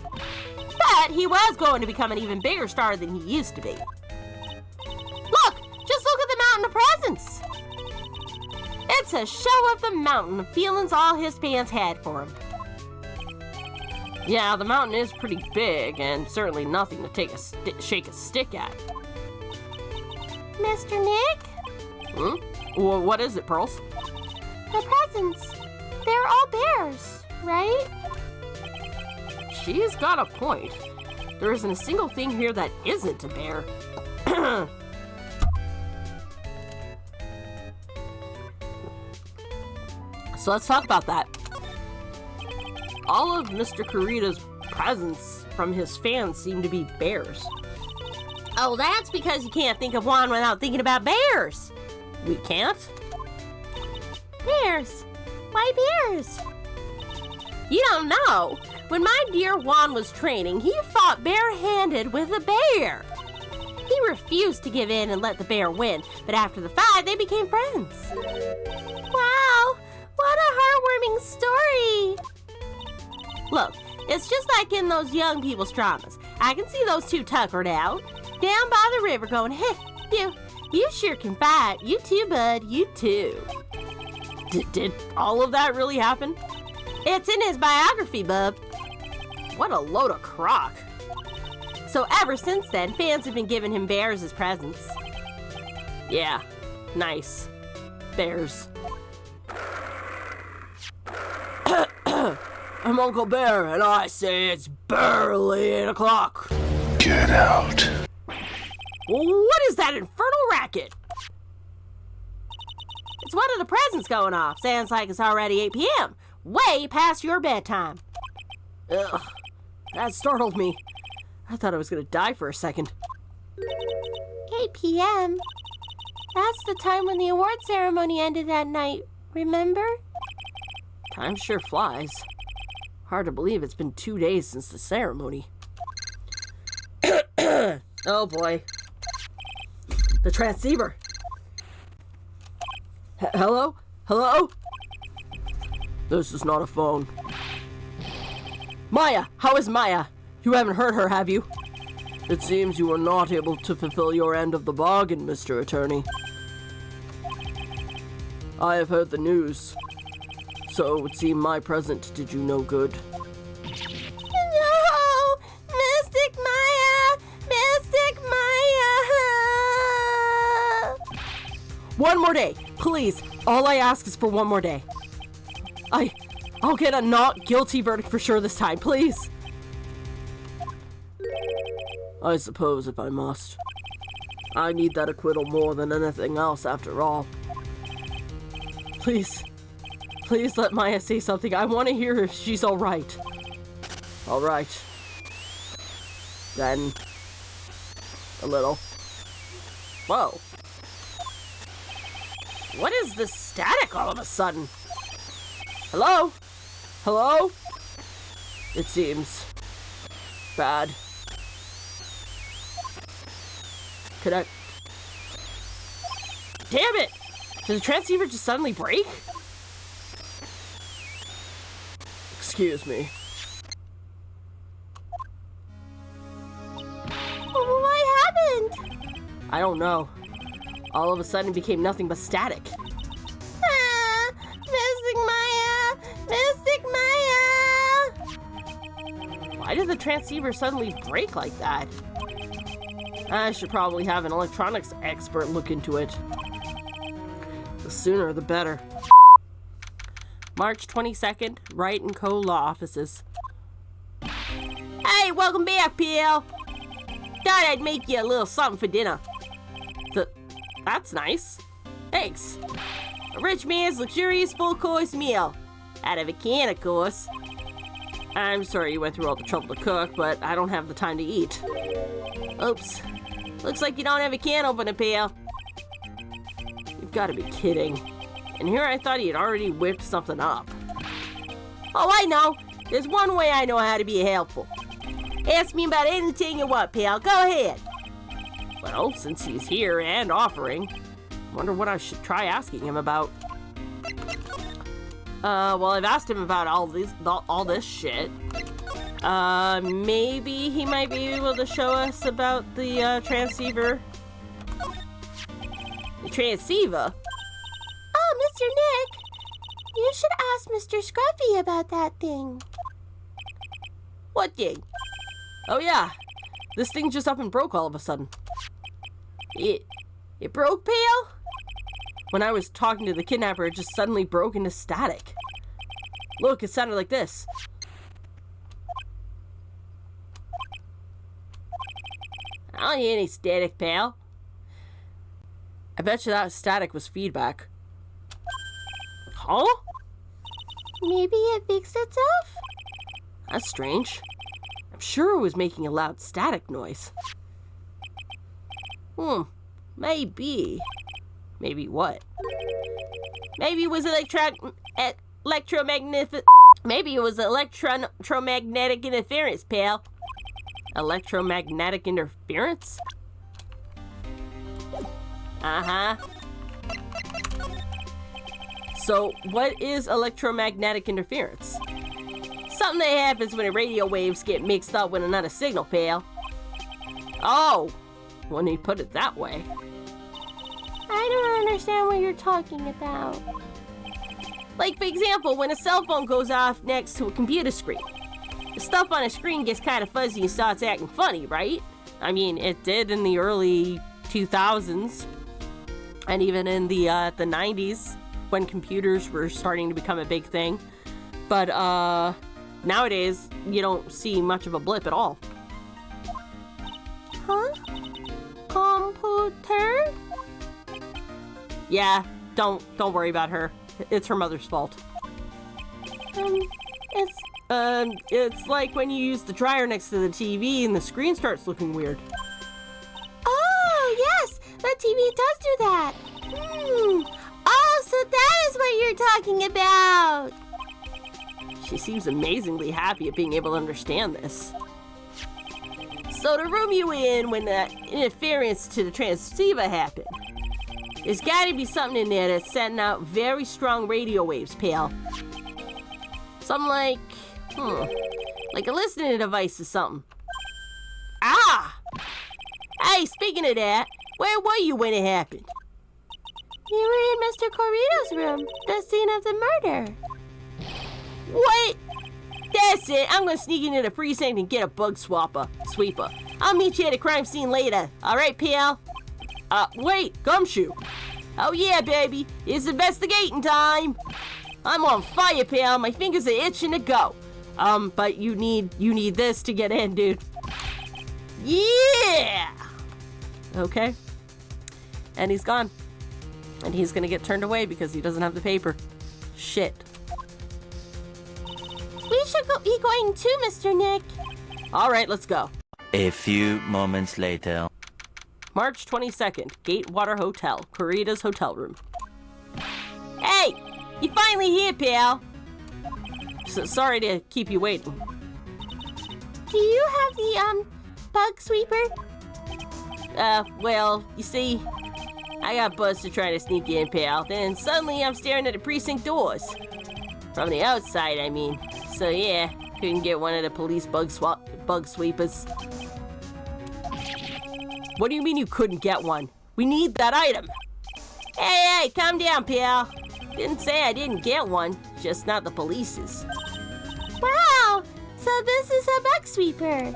But he was going to become an even bigger star than he used to be. Look! Just look at the mountain of presents! It's a show of the mountain of feelings all his fans had for him. Yeah, the mountain is pretty big, and certainly nothing to shake a stick at. Mr. Nick? Well, what is it, Pearls? The presents. They're all bears, right? She's got a point. There isn't a single thing here that isn't a bear. So let's talk about that. All of Mr. Kurita's presents from his fans seem to be bears. Oh, that's because you can't think of Juan without thinking about bears. We can't? Bears? Why bears? You don't know. When my dear Juan was training, he fought barehanded with a bear. He refused to give in and let the bear win, but after the fight, they became friends. Wow, what a heartwarming story. Look, it's just like in those young people's dramas. I can see those two tuckered out, down by the river going, hey, you sure can fight. You too, bud, you too. Did all of that really happen? It's in his biography, bub. What a load of crock. So ever since then, fans have been giving him bears as presents. Yeah, nice. Bears. I'm Uncle Bear, and I say it's barely 8 o'clock. Get out. What is that infernal racket? It's one of the presents going off. Sounds like it's already 8 p.m. Way past your bedtime. Ugh, that startled me. I thought I was gonna die for a second. 8 p.m.? That's the time when the award ceremony ended that night, remember? Time sure flies. Hard to believe it's been 2 days since the ceremony. Oh boy. The transceiver. Hello? Hello? This is not a phone. Maya! How is Maya? You haven't heard her, have you? It seems you were not able to fulfill your end of the bargain, Mr. Attorney. I have heard the news. So it would seem my present did you no good. No! Mystic Maya! Mystic Maya! One more day, please. All I ask is for one more day. I'll get a not guilty verdict for sure this time, please. I suppose if I must. I need that acquittal more than anything else after all. Please let Maya say something. I want to hear if she's alright. Alright. Then, a little. Whoa. What is this static all of a sudden? Hello? Hello? It seems bad. Connect. Damn it! Did the transceiver just suddenly break? Excuse me. What happened? I don't know. All of a sudden it became nothing but static. Mystic Maya! Mystic Maya! Why did the transceiver suddenly break like that? I should probably have an electronics expert look into it. The sooner the better. March 22nd, Wright & Co. Law Offices. Hey, welcome back, pal. Thought I'd make you a little something for dinner. That's nice. Thanks. A rich man's luxurious full-course meal. Out of a can, of course. I'm sorry you went through all the trouble to cook, but I don't have the time to eat. Oops. Looks like you don't have a can opener, pal. You've got to be kidding. And here I thought he had already whipped something up. Oh, I know. There's one way I know how to be helpful. Ask me about anything you want, pal. Go ahead. Well, since he's here and offering, I wonder what I should try asking him about. Well, I've asked him about all this shit. Maybe he might be able to show us about the transceiver. The transceiver? Oh, Mr. Nick, you should ask Mr. Scruffy about that thing. What thing? Oh yeah, this thing just up and broke all of a sudden. It broke, pal? When I was talking to the kidnapper, it just suddenly broke into static. Look, it sounded like this. I don't hear any static, pal. I bet you that static was feedback. Huh? Maybe it fixed itself? That's strange. I'm sure it was making a loud static noise. Maybe. Maybe what? Maybe it was electromagnetic interference, pal. Electromagnetic interference? Uh-huh. So, what is electromagnetic interference? Something that happens when radio waves get mixed up with another signal, pal. Oh, when you put it that way. I don't understand what you're talking about. Like, for example, when a cell phone goes off next to a computer screen. The stuff on a screen gets kind of fuzzy and starts acting funny, right? I mean, it did in the early 2000s. And even in the 90s, when computers were starting to become a big thing. But, nowadays, you don't see much of a blip at all. Huh? Computer? Yeah, don't worry about her. It's her mother's fault. It's like when you use the dryer next to the TV and the screen starts looking weird. Oh, yes! The TV does do that! Oh, so that is what you're talking about! She seems amazingly happy at being able to understand this. So the room you were in when the interference to the transceiver happened. There's gotta be something in there that's sending out very strong radio waves, pal. Something like, like a listening device or something. Ah! Hey, speaking of that, where were you when it happened? You were in Mr. Corrido's room, the scene of the murder. What? That's it. I'm gonna sneak into the precinct and get a bug sweeper. I'll meet you at the crime scene later. Alright, pal? Wait, Gumshoe. Oh yeah, baby. It's investigating time. I'm on fire, pal. My fingers are itching to go. But you need this to get in, dude. Yeah! Okay. And he's gone. And he's gonna get turned away because he doesn't have the paper. Shit. We should be going too, Mr. Nick. Alright, let's go. A few moments later. March 22nd, Gatewater Hotel, Corrida's hotel room. Hey! You finally here, pal! Sorry to keep you waiting. Do you have the, bug sweeper? Well, you see, I got busted trying to sneak in, pal. Then suddenly I'm staring at the precinct doors. From the outside, I mean. So yeah, couldn't get one of the police bug sweepers. What do you mean you couldn't get one? We need that item. Hey, calm down, pal. Didn't say I didn't get one, just not the police's. Wow, so this is a bug sweeper.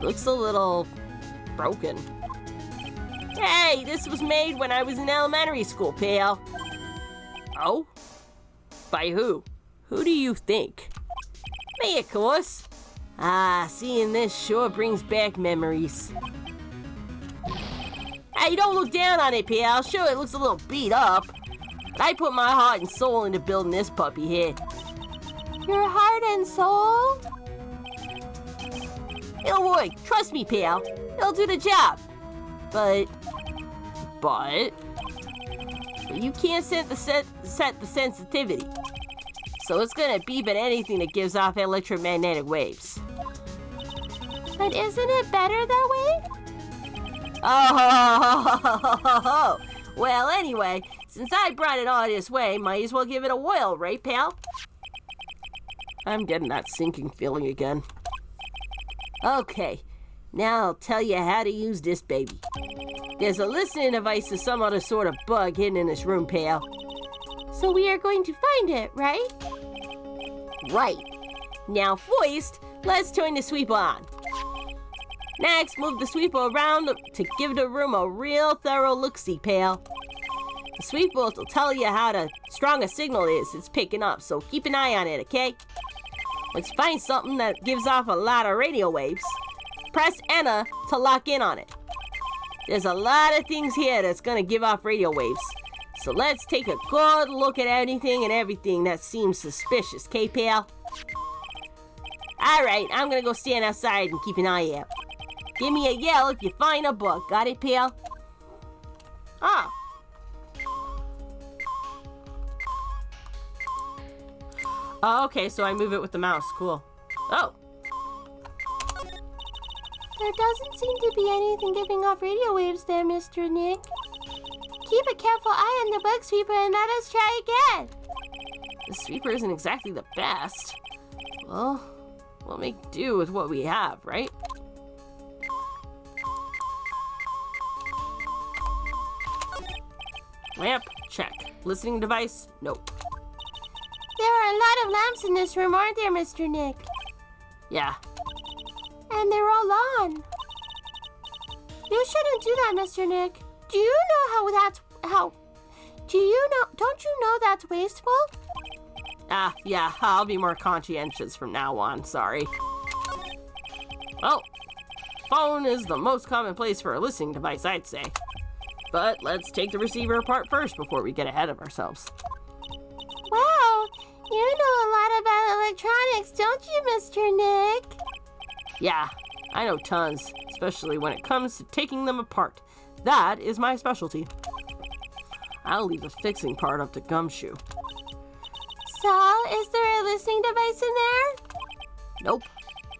Looks a little broken. Hey, this was made when I was in elementary school, pal. Oh? By who? Who do you think? Me, of course. Ah, seeing this sure brings back memories. Hey, don't look down on it, pal. Sure, it looks a little beat up. But I put my heart and soul into building this puppy here. Your heart and soul? It'll work. Trust me, pal. It'll do the job. But you can't set the sensitivity. So it's gonna beep at anything that gives off electromagnetic waves. But isn't it better that way? Oh, well, anyway, since I brought it all this way, might as well give it a whirl, right, pal? I'm getting that sinking feeling again. Okay, now I'll tell you how to use this baby. There's a listening device to some other sort of bug hidden in this room, pal. So we are going to find it, right? Right. Now first, let's turn the sweeper on. Next, move the sweeper around to give the room a real thorough look-see, pal. The sweeper will tell you how strong a signal is it's picking up, so keep an eye on it, okay? Once you find something that gives off a lot of radio waves, press enter to lock in on it. There's a lot of things here that's gonna give off radio waves, so let's take a good look at anything and everything that seems suspicious, okay, pal? Alright, I'm gonna go stand outside and keep an eye out. Give me a yell if you find a bug. Got it, pal? Ah. Oh, okay, so I move it with the mouse. Cool. Oh. There doesn't seem to be anything giving off radio waves there, Mr. Nick. Keep a careful eye on the bug sweeper and let us try again. The sweeper isn't exactly the best. Well, we'll make do with what we have, right? Lamp, check. Listening device, nope. There are a lot of lamps in this room, aren't there, Mr. Nick? Yeah. And they're all on. You shouldn't do that, Mr. Nick. Do you know don't you know that's wasteful? Ah, yeah, I'll be more conscientious from now on, sorry. Well, phone is the most common place for a listening device, I'd say. But let's take the receiver apart first before we get ahead of ourselves. Wow, you know a lot about electronics, don't you, Mr. Nick? Yeah, I know tons, especially when it comes to taking them apart. That is my specialty. I'll leave the fixing part up to Gumshoe. So, is there a listening device in there? Nope.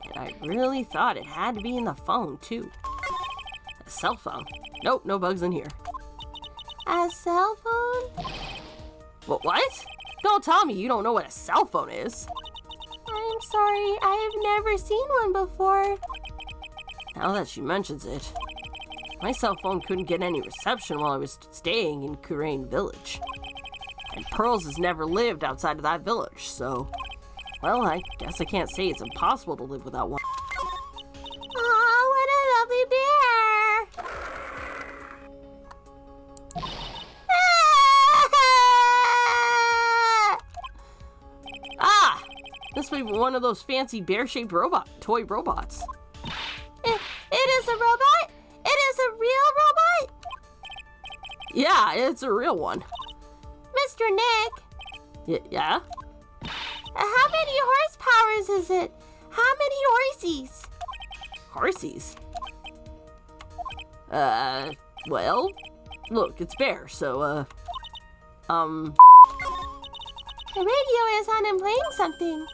And I really thought it had to be in the phone, too. A cell phone. Nope, no bugs in here. A cell phone? What? Don't tell me you don't know what a cell phone is. I'm sorry, I have never seen one before. Now that she mentions it, my cell phone couldn't get any reception while I was staying in Kurain Village. And Pearls has never lived outside of that village, so... Well, I guess I can't say it's impossible to live without one. Oh, what a lovely bear! Ah! This might be one of those fancy bear-shaped toy robots. It is a robot? It is a real robot? Yeah, it's a real one. Mr. Nick? Yeah? How many horsepowers is it? How many horsies? Horsies? Well, look, it's bear, so, The radio is on and playing something.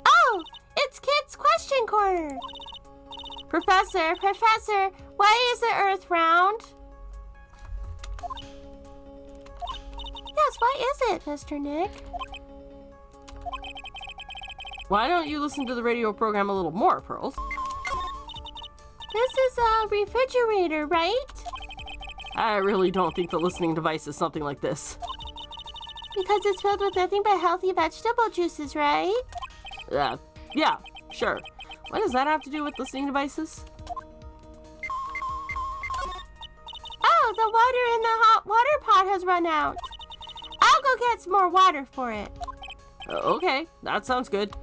Oh, it's Kid's Question Corner. Professor, why is the Earth round? Yes, why is it, Mr. Nick? Why don't you listen to the radio program a little more, Pearls? This is a refrigerator, right? I really don't think the listening device is something like this. Because it's filled with nothing but healthy vegetable juices, right? Yeah, sure. What does that have to do with listening devices? Oh, the water in the hot water pot has run out. I'll go get some more water for it. Okay, that sounds good.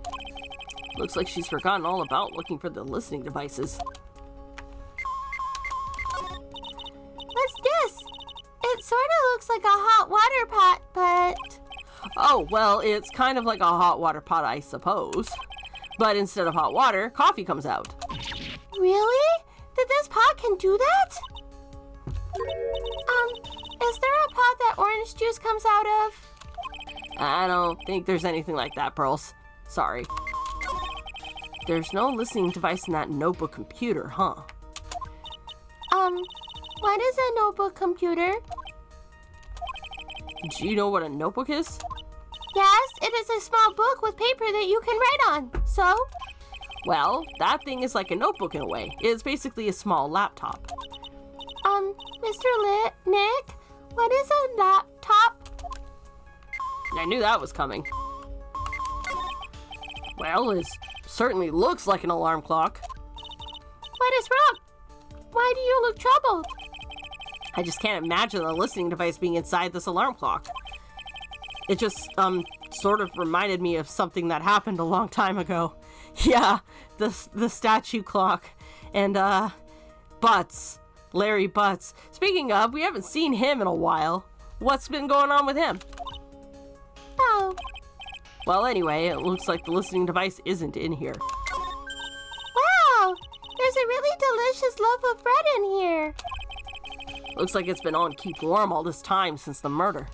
Looks like she's forgotten all about looking for the listening devices. What's this? It sort of looks like a hot water pot, but... Oh, well, it's kind of like a hot water pot, I suppose. But instead of hot water, coffee comes out. Really? That this pot can do that? Is there a pot that orange juice comes out of? I don't think there's anything like that, Pearls. Sorry. There's no listening device in that notebook computer, huh? What is a notebook computer? Do you know what a notebook is? Yes, it is a small book with paper that you can write on. So? Well, that thing is like a notebook in a way. It's basically a small laptop. Mr. Nick, what is a laptop? I knew that was coming. Well, it certainly looks like an alarm clock. What is wrong? Why do you look troubled? I just can't imagine the listening device being inside this alarm clock. It just, sort of reminded me of something that happened a long time ago. Yeah, the statue clock. And, Butts. Larry Butts. Speaking of, we haven't seen him in a while. What's been going on with him? Oh. Well, anyway, it looks like the listening device isn't in here. Wow! There's a really delicious loaf of bread in here. Looks like it's been on keep warm all this time since the murder.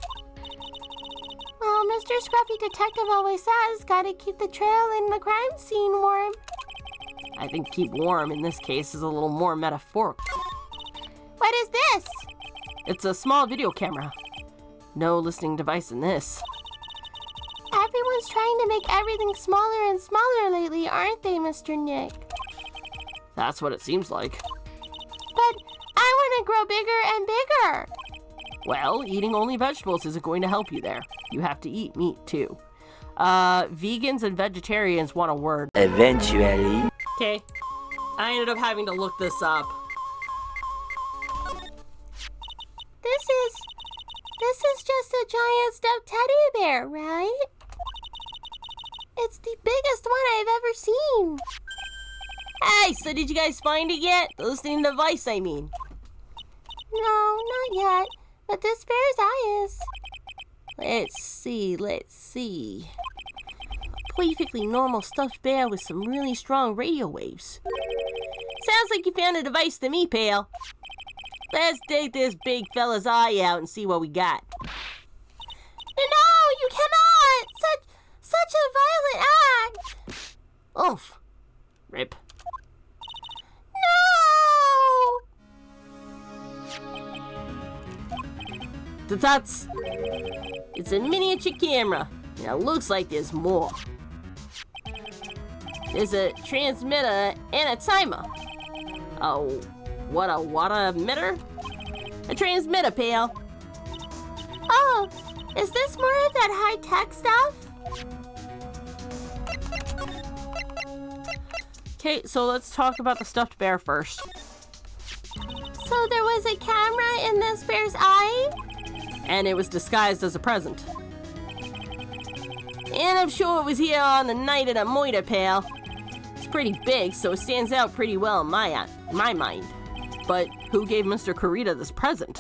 Well, Mr. Scruffy Detective always says, gotta keep the trail in the crime scene warm. I think keep warm in this case is a little more metaphorical. What is this? It's a small video camera. No listening device in this. Everyone's trying to make everything smaller and smaller lately, aren't they, Mr. Nick? That's what it seems like. But I want to grow bigger and bigger. Well, eating only vegetables isn't going to help you there. You have to eat meat, too. Vegans and vegetarians want a word. Eventually. Okay. I ended up having to look this up. This is just a giant stuffed teddy bear, right? It's the biggest one I've ever seen. Hey, so did you guys find it yet? The listening device, I mean. No, not yet. But this bear's eye is. Let's see. A perfectly normal stuffed bear with some really strong radio waves. Sounds like you found a device to me, pal. Let's take this big fella's eye out and see what we got. No, you cannot! Such a violent act! Oof. Rip. No! It's a miniature camera. And it looks like there's more. There's a transmitter and a timer. Oh. What a emitter? A transmitter, pal. Oh, is this more of that high-tech stuff? Okay, so let's talk about the stuffed bear first. So there was a camera in this bear's eye? And it was disguised as a present. And I'm sure it was here on the night of the murder, pal. It's pretty big, so it stands out pretty well in my mind. But who gave Mr. Kurita this present?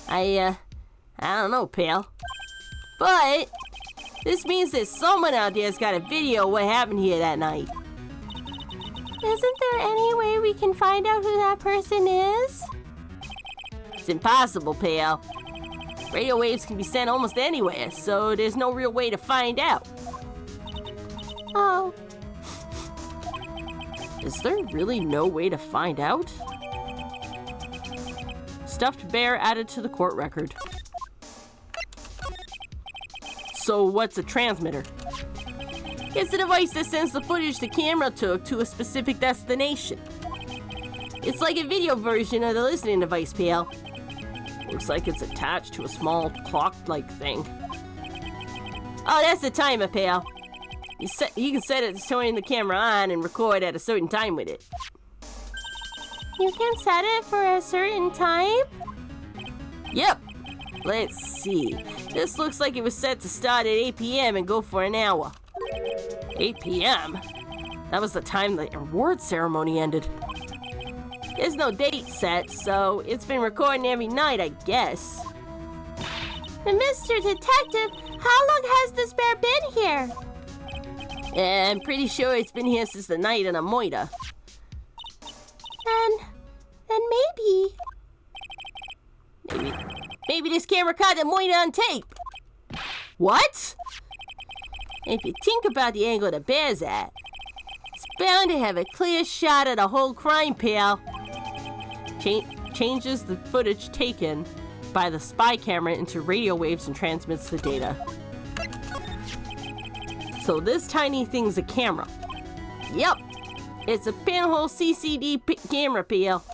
I don't know, pal. But this means that someone out there's got a video of what happened here that night. Isn't there any way we can find out who that person is? It's impossible, pal. Radio waves can be sent almost anywhere, so there's no real way to find out. Oh. Is there really no way to find out? Stuffed bear added to the court record. So what's a transmitter? It's a device that sends the footage the camera took to a specific destination. It's like a video version of the listening device, pal. Looks like it's attached to a small clock-like thing. Oh, that's the timer, pal. You can set it to turn the camera on and record at a certain time with it. You can set it for a certain time? Yep. Let's see. This looks like it was set to start at 8 p.m. and go for an hour. 8 p.m.? That was the time the award ceremony ended. There's no date set, so it's been recording every night, I guess. Mr. Detective, how long has this bear been here? I'm pretty sure it's been here since the night in a moita. Then maybe this camera caught the moita on tape. What? If you think about the angle the bear's at, it's bound to have a clear shot of the whole crime, pal. Changes the footage taken by the spy camera into radio waves and transmits the data. So this tiny thing's a camera. Yep, it's a pinhole CCD camera, pal.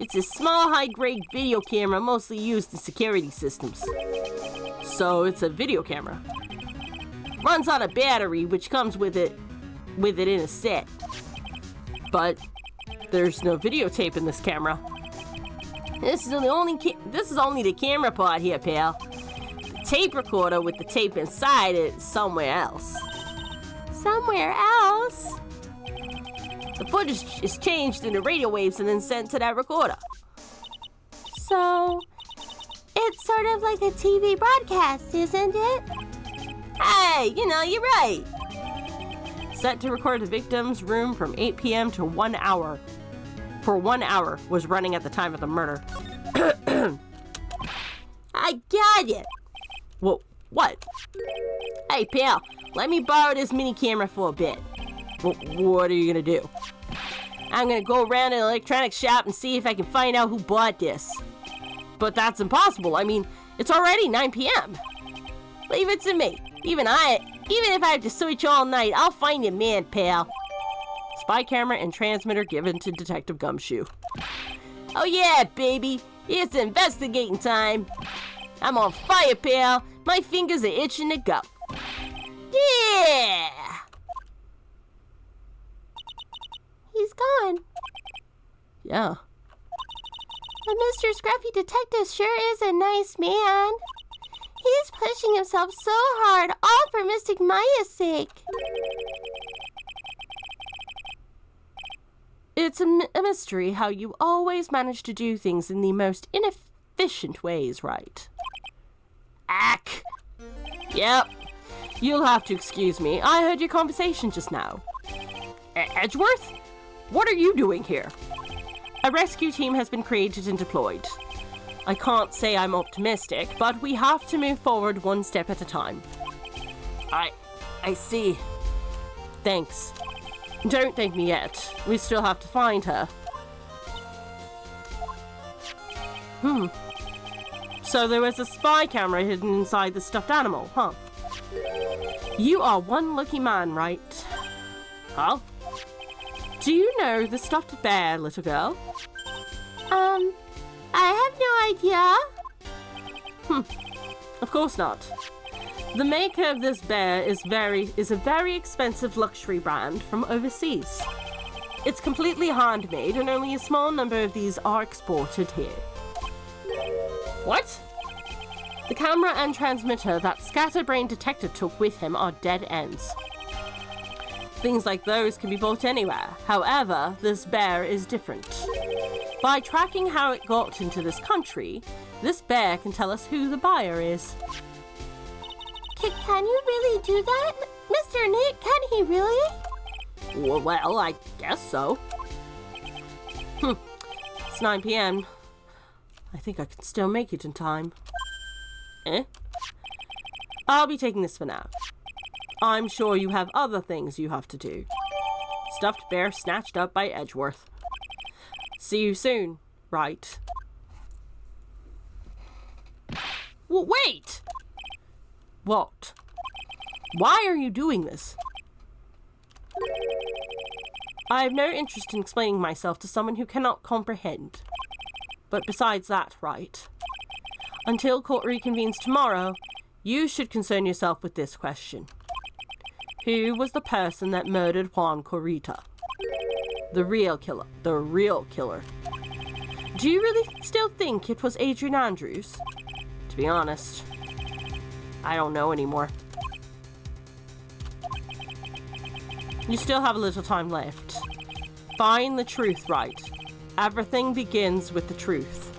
It's a small, high-grade video camera mostly used in security systems. So it's a video camera. Runs on a battery, which comes with it in a set. But there's no videotape in this camera. This is only the camera part here, pal. The tape recorder with the tape inside it is somewhere else. Somewhere else? The footage is changed into radio waves and then sent to that recorder. So, it's sort of like a TV broadcast, isn't it? Hey, you're right. Set to record the victim's room from 8 p.m. to 1 hour. For 1 hour was running at the time of the murder. I got it. Well, what? Hey, pal, let me borrow this mini camera for a bit. What are you gonna do? I'm gonna go around an electronics shop and see if I can find out who bought this. But that's impossible. I mean, it's already 9 p.m. Leave it to me. Even if I have to search all night, I'll find your man, pal. Spy camera and transmitter given to Detective Gumshoe. Oh yeah, baby. It's investigating time. I'm on fire, pal. My fingers are itching to go. Yeah! He's gone. Yeah. But Mr. Scruffy Detective sure is a nice man. He's pushing himself so hard, all for Mystic Maya's sake. It's a mystery how you always manage to do things in the most inefficient ways, right? Ack. Yep. You'll have to excuse me. I heard your conversation just now. Edgeworth? What are you doing here? A rescue team has been created and deployed. I can't say I'm optimistic, but we have to move forward one step at a time. I see. Thanks. Don't thank me yet. We still have to find her. So there was a spy camera hidden inside the stuffed animal, huh? You are one lucky man, right? Huh? Do you know the stuffed bear, little girl? I have no idea. Of course not. The maker of this bear is a very expensive luxury brand from overseas. It's completely handmade and only a small number of these are exported here. What? The camera and transmitter that Scatterbrain Detective took with him are dead ends. Things like those can be bought anywhere. However, this bear is different. By tracking how it got into this country, this bear can tell us who the buyer is. Can you really do that? Mr. Nick, can he really? Well, I guess so. It's 9 p.m. I think I can still make it in time. I'll be taking this for now. I'm sure you have other things you have to do. Stuffed bear snatched up by Edgeworth. See you soon, right? Well, wait! What? Why are you doing this? I have no interest in explaining myself to someone who cannot comprehend. But besides that, right? Until court reconvenes tomorrow, you should concern yourself with this question. Who was the person that murdered Juan Corita? The real killer. The real killer. Do you really still think it was Adrian Andrews? To be honest, I don't know anymore. You still have a little time left. Find the truth, Wright. Everything begins with the truth.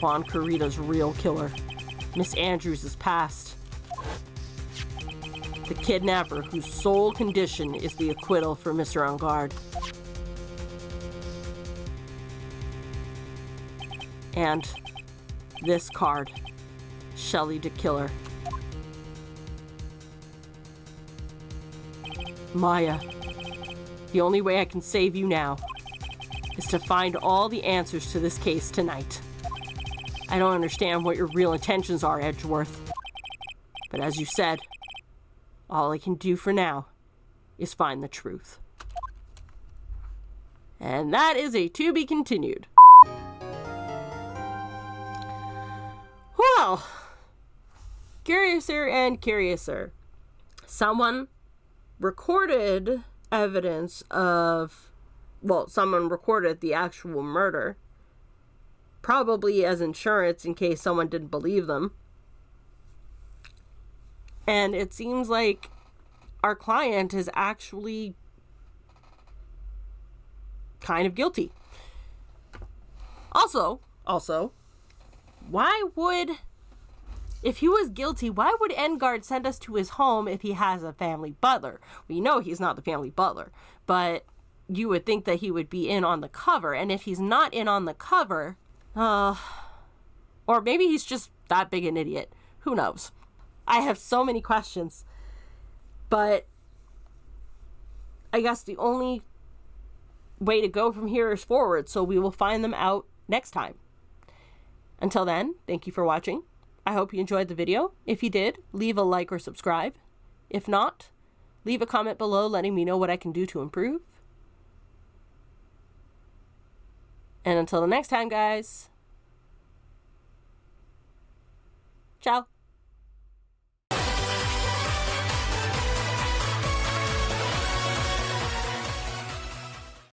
Juan Corrida's real killer. Miss Andrews is past. The kidnapper whose sole condition is the acquittal for Mr. On Guard. And this card, Shelley the Killer. Maya, the only way I can save you now is to find all the answers to this case tonight. I don't understand what your real intentions are, Edgeworth. But as you said, all I can do for now is find the truth. And that is a to be continued. Well, curiouser and curiouser. Someone recorded evidence of, well, someone recorded the actual murder. Probably as insurance in case someone didn't believe them. And it seems like our client is actually kind of guilty. Also, why would, if he was guilty, why would Engard send us to his home if he has a family butler? We know he's not the family butler, but you would think that he would be in on the cover. And if he's not in on the cover, or maybe he's just that big an idiot. Who knows? I have so many questions. But I guess the only way to go from here is forward, so we will find them out next time. Until then, thank you for watching. I hope you enjoyed the video. If you did, leave a like or subscribe. If not, leave a comment below letting me know what I can do to improve. And until the next time, guys. Ciao.